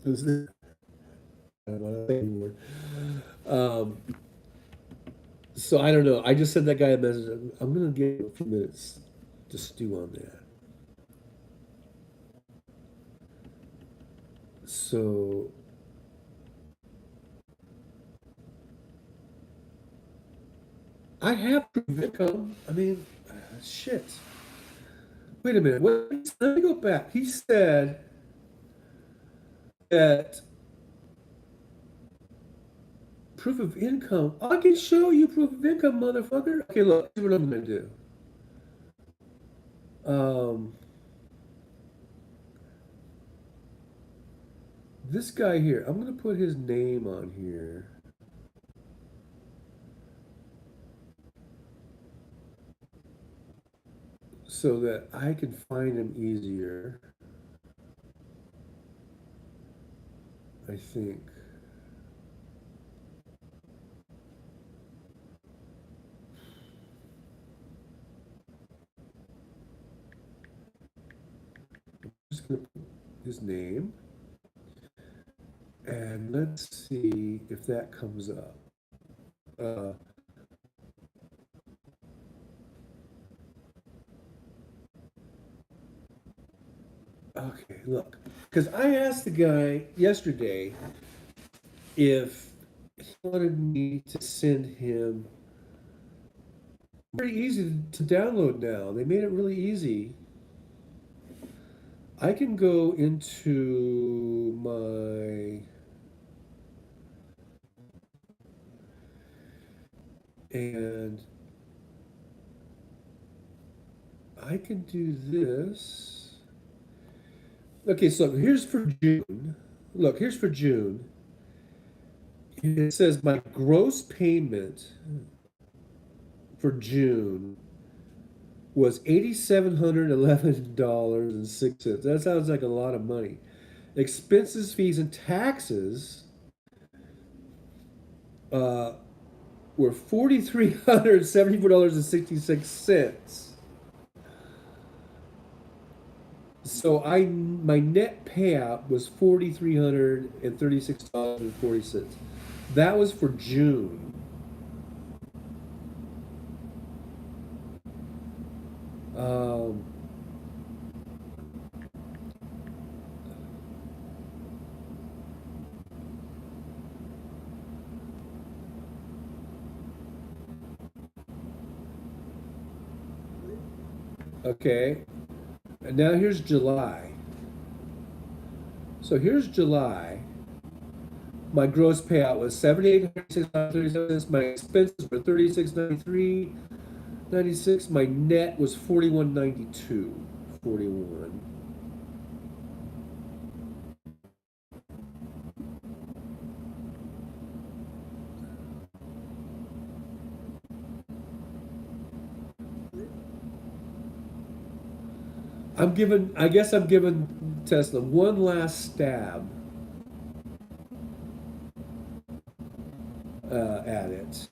I don't know anymore. Um, so I don't know. I just sent that guy a message. I'm gonna give him a few minutes to stew on that. So I have proof of income. I mean, shit. Wait a minute. Let me go back. He said that proof of income. I can show you proof of income, motherfucker. Okay, look. Here's what I'm gonna do. Um, this guy here. I'm gonna put his name on here. So that I can find him easier, I think. I'm just gonna put his name and let's see if that comes up. Uh, okay, look, because I asked the guy yesterday if he wanted me to send him. Pretty easy to download now. They made it really easy. I can go into my and I can do this. Okay, so here's for June. Look, here's for June. It says my gross payment for June was $8,711.06. That sounds like a lot of money. Expenses, fees, and taxes uh, were $4,374.66. So my net payout was $4,336.40. That was for June. Um, okay, and now here's July. So here's July. My gross payout was $7,836.37. My expenses were $36.93.96. My net was $41.92.41. I guess I'm giving Tesla one last stab at it.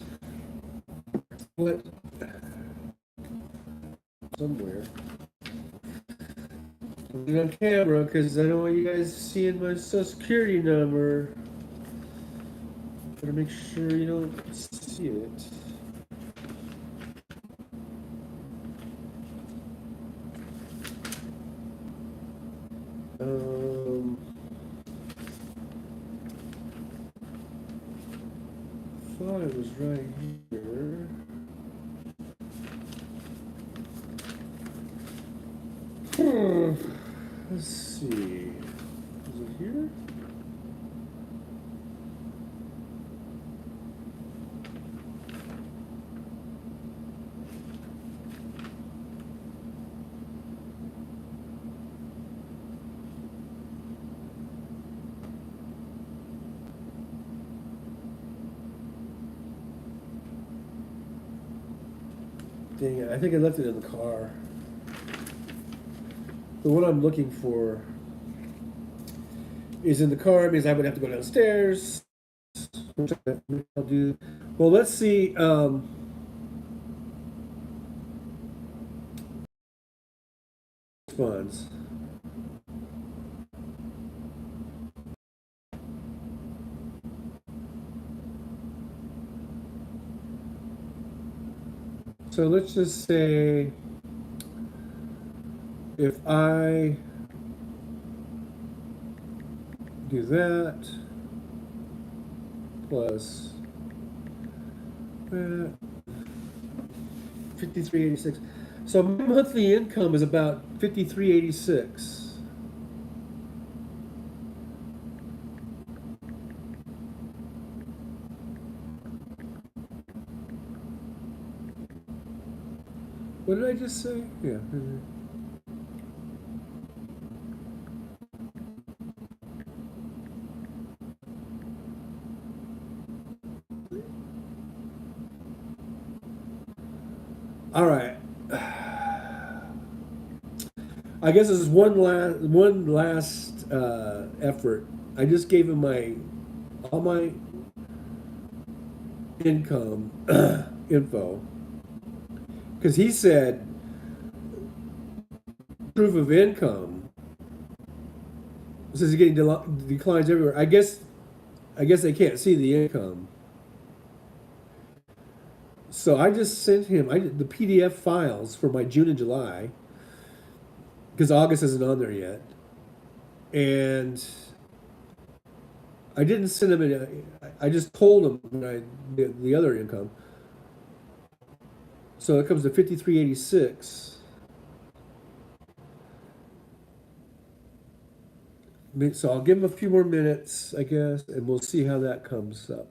What? Somewhere. Put it on camera because I don't want you guys seeing my social security number. Gotta make sure you don't see it. Thought it was right here. Let's see. Is it here? Dang it, I think I left it in the car. The one I'm looking for is in the car, means I would have to go downstairs, which I'll do. Well, let's see. Responds. So let's just say if I do that plus 5386. So my monthly income is about 5386. What did I just say? Yeah. All right. I guess this is one last effort. I just gave him all my income info because he said proof of income. It says he's getting declines everywhere. I guess they can't see the income. So I just sent him the PDF files for my June and July because August isn't on there yet, and I didn't send him any. I just told him the other income. So it comes to 5386. So I'll give him a few more minutes, I guess, and we'll see how that comes up.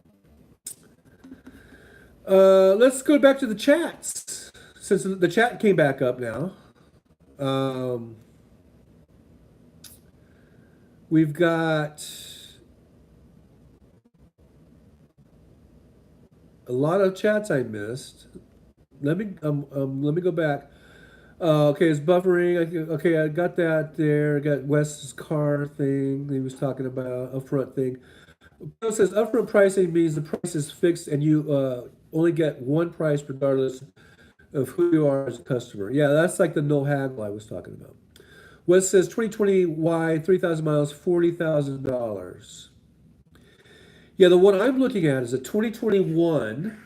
Let's go back to the chats since the chat came back up now. We've got a lot of chats I missed. Let me go back. Okay, it's buffering. Okay, I got that there. I got Wes's car thing he was talking about, upfront thing. It says upfront pricing means the price is fixed and you only get one price regardless of who you are as a customer. Yeah, that's like the no haggle I was talking about. Wes says 2020 Y, 3,000 miles, $40,000. Yeah, the one I'm looking at is a 2021.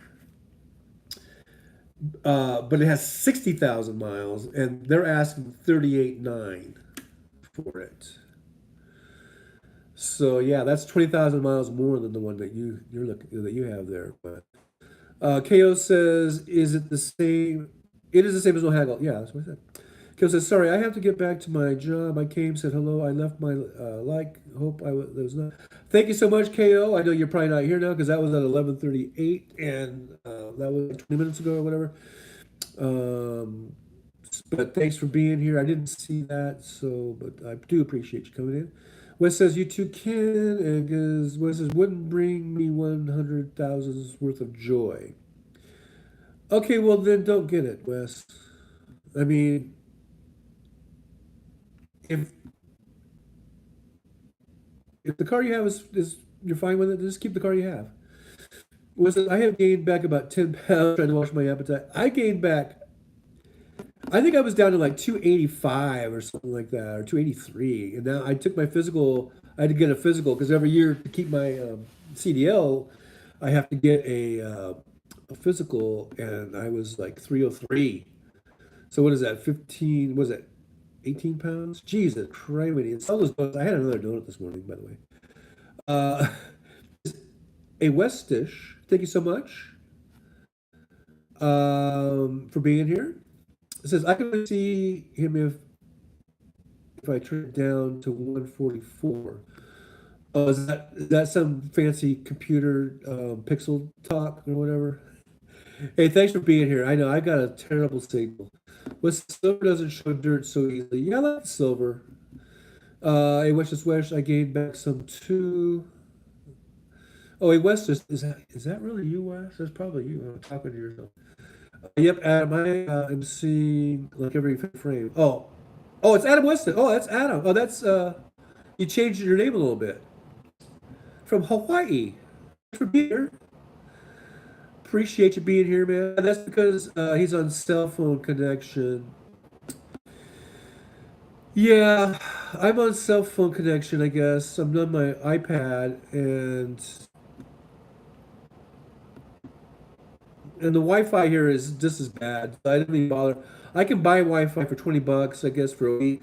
But it has 60,000 miles, and they're asking 38.9 for it. So yeah, that's 20,000 miles more than the one that you have there. But KO says, "Is it the same? It is the same as no haggle." Yeah, that's what I said. KO says, "Sorry, I have to get back to my job. I came, said hello. I left my like. Hope there was not. Thank you so much, KO. I know you're probably not here now because that was at 11:38, and that was 20 minutes ago or whatever." But thanks for being here. I didn't see that, but I do appreciate you coming in. Wes says you too can, and because Wes says wouldn't bring me 100,000's worth of joy. Okay, well then don't get it, Wes. I mean, if the car you have is you're fine with it, just keep the car you have. Wes says I have gained back about 10 pounds trying to watch my appetite. I think I was down to like 285 or something like that, or 283. And now I took my physical. I had to get a physical because every year to keep my CDL, I have to get a physical, and I was like 303. So what is that? 15? Was that 18 pounds? Jesus Christ! It's all those donuts. I had another donut this morning, by the way. Uh, a Westish, thank you so much for being here. It says I can see him if I turn it down to 144. Oh, is that some fancy computer pixel talk or whatever? Hey, thanks for being here. I know I got a terrible signal. But silver doesn't show dirt so easily. Yeah, I like silver. Hey, West is West. I gained back some too. Oh, hey, West is that really you, West? That's probably you. I'm talking to yourself. Yep, Adam. I am seeing like every frame. Oh, it's Adam Weston. Oh, that's Adam. Oh, that's you changed your name a little bit from Hawaii. Thanks for being here. Appreciate you being here, man. That's because he's on cell phone connection. Yeah, I'm on cell phone connection, I guess. I'm on my iPad and the Wi-Fi here is just as bad. I didn't even bother. I can buy Wi-Fi for $20, I guess, for a week,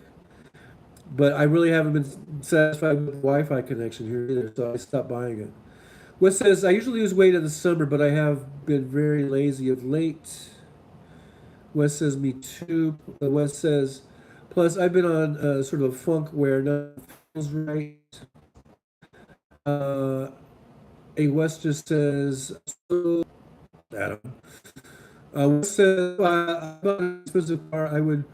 but I really haven't been satisfied with the Wi-Fi connection here either, so I stopped buying it. Wes says I usually lose weight in the summer, but I have been very lazy of late. Wes says me too. Wes says, plus I've been on sort of a funk where nothing feels right. Uh, a Wes just says, so, Adam. Wes says, about an expensive car, I would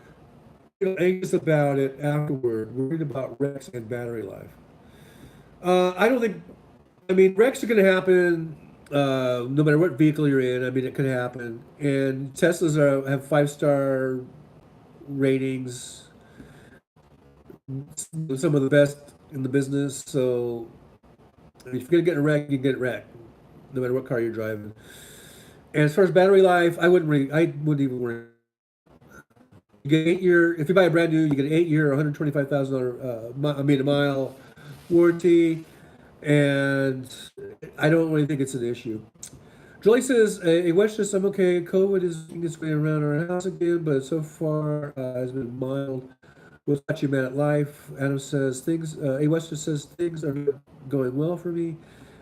feel anxious about it afterward, worried about wrecks and battery life. I don't think. I mean, wrecks are going to happen no matter what vehicle you're in. I mean, it could happen. And Teslas have 5-star ratings, some of the best in the business. So if you're going to get in a wreck, you get wrecked, no matter what car you're driving. And as far as battery life, I wouldn't even worry. You get 8 year. If you buy a brand new, you get an 8 year, $125,000, a mile warranty, and I don't really think it's an issue. Julie says, "A West just I'm okay. COVID is making its way around our house again, but so far has been mild. Without you, man, at life." Adam says things. A West just says things are going well for me.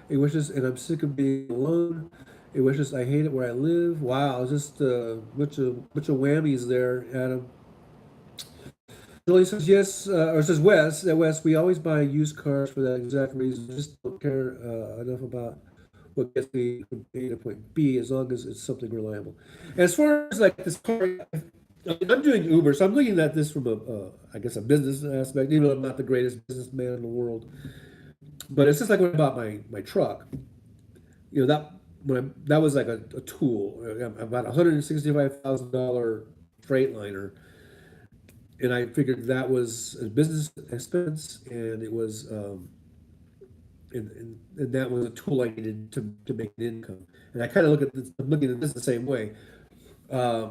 A wishes, and I'm sick of being alone. A wishes, I hate it where I live. Wow, just a bunch of whammies there, Adam. Julie says yes, or says Wes. Wes, we always buy used cars for that exact reason. Just don't care enough about what gets me from A to point B as long as it's something reliable. And as far as like this car, I'm doing Uber, so I'm looking at this from I guess, a business aspect. Even though I'm not the greatest businessman in the world, but it's just like when I bought my truck. That that was like a tool. About $165,000 Freightliner, and I figured that was a business expense, and it was and that was a tool I needed to make an income. And I kind of I'm looking at this the same way. Uh,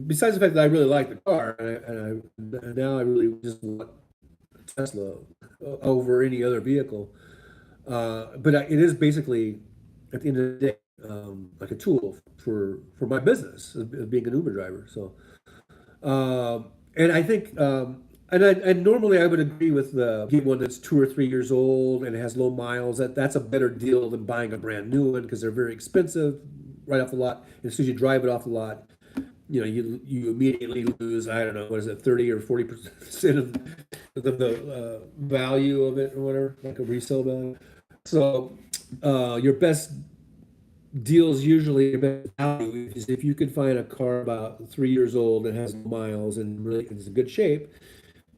Besides the fact that I really like the car, and now I really just want Tesla over any other vehicle. But it is basically, at the end of the day, like a tool for my business of being an Uber driver. So, and I think, and normally I would agree with the one that's 2 or 3 years old and has low miles. That's a better deal than buying a brand new one because they're very expensive right off the lot. And as soon as you drive it off the lot, you immediately lose, I don't know, what is it, 30 or 40% of the value of it or whatever, like a resale value. So your best deals usually, your best value is if you can find a car about 3 years old that has miles and really is in good shape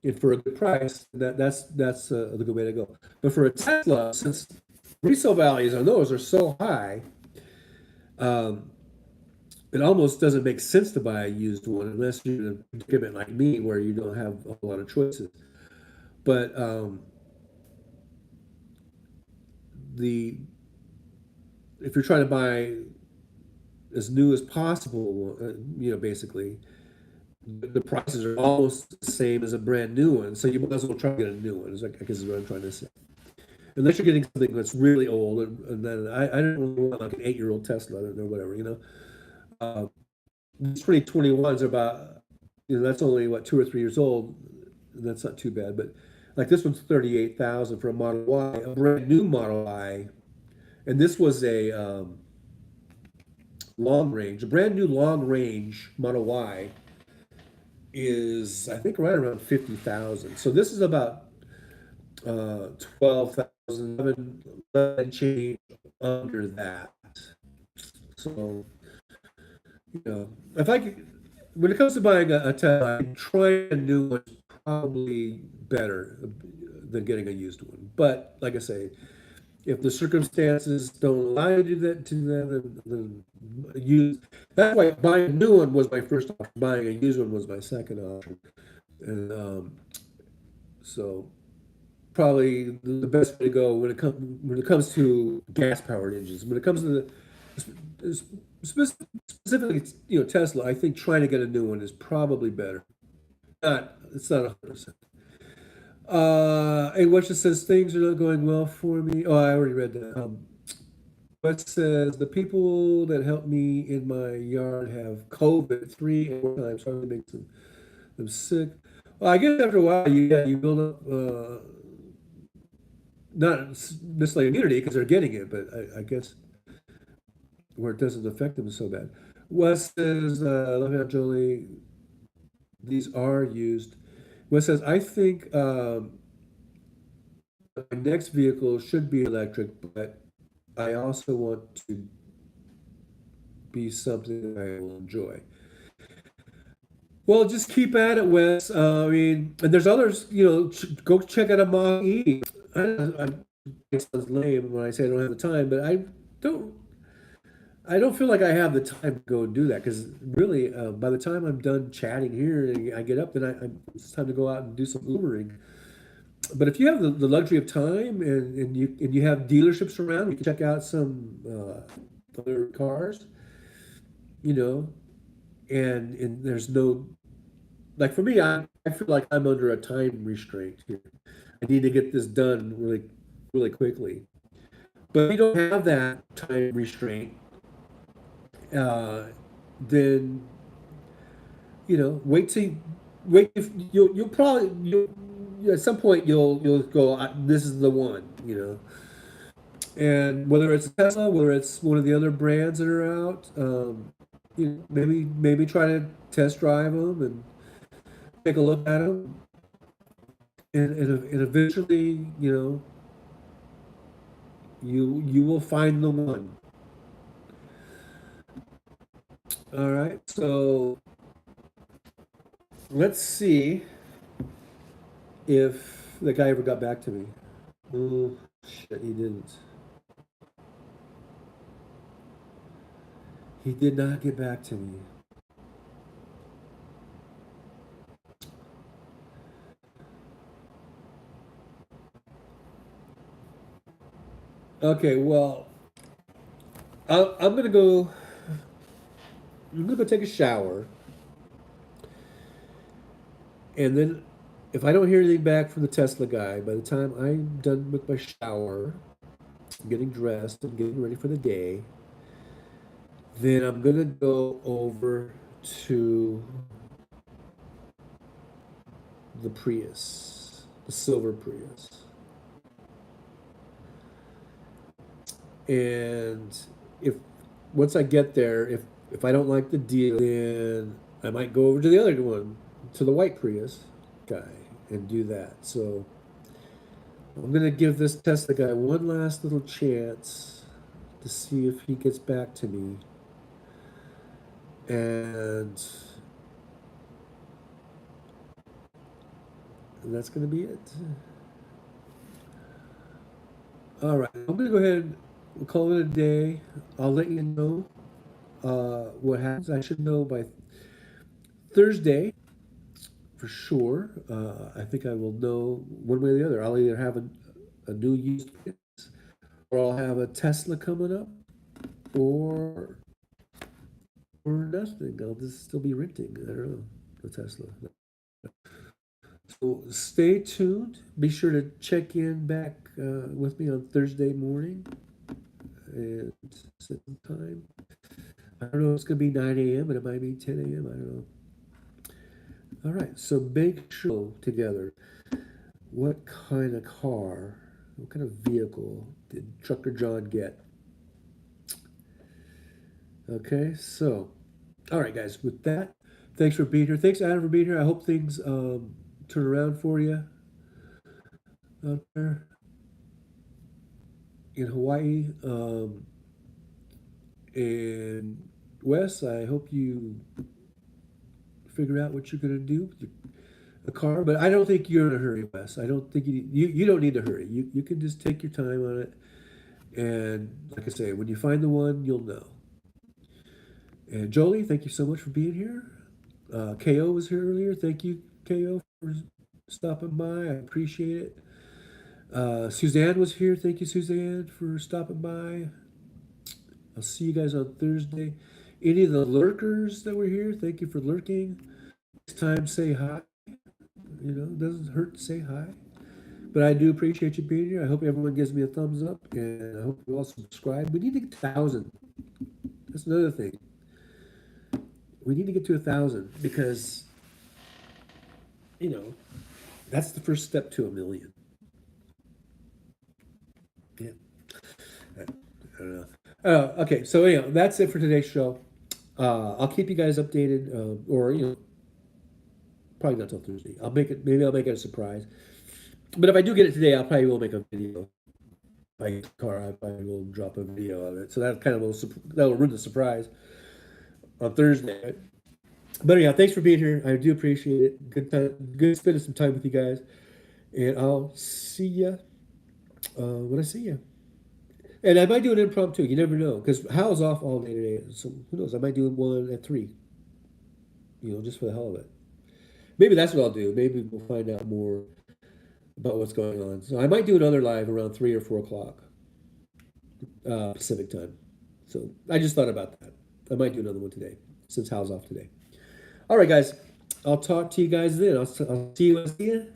and for a good price. That's the good way to go. But for a Tesla, since resale values on those are so high, um, it almost doesn't make sense to buy a used one unless you're in a predicament like me where you don't have a lot of choices. But the if you're trying to buy as new as possible, basically the prices are almost the same as a brand new one. So you might as well try to get a new one. I guess is what I'm trying to say. Unless you're getting something that's really old, and then I don't really want like an 8-year-old Tesla or whatever. Uh, these 2021s are about, that's only what 2 or 3 years old. And that's not too bad, but like this one's 38,000 for a Model Y, a brand new Model Y, and this was a a brand new long range Model Y is I think right around 50,000. So this is about 12,000, 11 change under that. So if I could, when it comes to buying a Tesla, trying a new one is probably better than getting a used one. But like I say, If the circumstances don't allow you to do that, then use. That's why buying a new one was my first option. Buying a used one was my second option, and so probably the best way to go when it comes to gas powered engines. When it comes to specifically, Tesla, I think trying to get a new one is probably better. Not it's not 100%. Hey, what just says things are not going well for me. Oh, I already read that. What says the people that help me in my yard have COVID 3 or 4 times, so it makes them sick. Well, I guess after a while, you build up not necessarily immunity because they're getting it, but I guess where it doesn't affect them so bad. Wes says, love you, Jolie. These are used. Wes says, I think my next vehicle should be electric, but I also want to be something that I will enjoy. Well, just keep at it, Wes. I mean, and there's others. Go check out a Mach E. It sounds lame when I say I don't have the time, but don't. I don't feel like I have the time to go and do that because really, by the time I'm done chatting here and I get up, then it's time to go out and do some Ubering. But if you have the luxury of time and you have dealerships around, you can check out some other cars, you know, and there's no like for me, I feel like I'm under a time restraint here. I need to get this done really, really quickly. But if you don't have that time restraint, uh, then wait till wait if you'll probably at some point you'll go this is the one and whether it's Tesla, whether it's one of the other brands that are out, maybe try to test drive them and take a look at them and eventually you will find the one. All right, so let's see if the guy ever got back to me. Oh, shit, he didn't. He did not get back to me. Okay, well, I'm gonna go. I'm gonna go take a shower, and then if I don't hear anything back from the Tesla guy by the time I'm done with my shower, getting dressed and getting ready for the day, then I'm gonna go over to the Prius, the silver Prius. And if once I get there, if I don't like the deal, then I might go over to the other one, to the white Prius guy, and do that. So I'm gonna give this Tesla guy one last little chance to see if he gets back to me. And that's gonna be it. All right, I'm gonna go ahead and we'll call it a day. I'll let you know what happens. I should know by Thursday for sure. I think I will know one way or the other. I'll either have a new used Prius, or I'll have a Tesla coming up, or nothing. I'll just still be renting. I don't know the Tesla. So stay tuned. Be sure to check in back with me on Thursday morning and set some time. I don't know if it's going to be 9 a.m., but it might be 10 a.m. I don't know. All right, so make sure together what kind of car, what kind of vehicle did Trucker John get? Okay, so, all right, guys, with that, thanks for being here. Thanks, Adam, for being here. I hope things turn around for you out there in Hawaii. And Wes, I hope you figure out what you're going to do with the car. But I don't think you're in a hurry, Wes. I don't think you don't need to hurry. You can just take your time on it And like I say, when you find the one, you'll know. And Jolie, thank you so much for being here. KO was here earlier. Thank you, KO, for stopping by. I appreciate it. Suzanne was here. Thank you, Suzanne, for stopping by. I'll see you guys on Thursday. Any of the lurkers that were here, thank you for lurking. Next time, say hi. You know, it doesn't hurt to say hi. But I do appreciate you being here. I hope everyone gives me a thumbs up, and I hope you all subscribe. We need to get to 1,000. That's another thing. We need to get to 1,000 because, you know, that's the first step to 1,000,000. Yeah. I don't know. Okay, so anyhow, that's it for today's show. I'll keep you guys updated, or you know, probably not till Thursday. I'll make it. Maybe I'll make it a surprise. But if I do get it today, I'll probably will make a video. If I get the car, I probably will drop a video of it. So that kind of that'll ruin the surprise on Thursday. But anyhow, thanks for being here. I do appreciate it. Good time, good spending some time with you guys, and I'll see you when I see you. And I might do an impromptu. You never know, because Hal's off all day today. So who knows? I might do one at 3. You know, just for the hell of it. Maybe that's what I'll do. Maybe we'll find out more about what's going on. So I might do another live around 3 or 4 o'clock Pacific time. So I just thought about that. I might do another one today since Hal's off today. All right, guys. I'll talk to you guys then. I'll see you.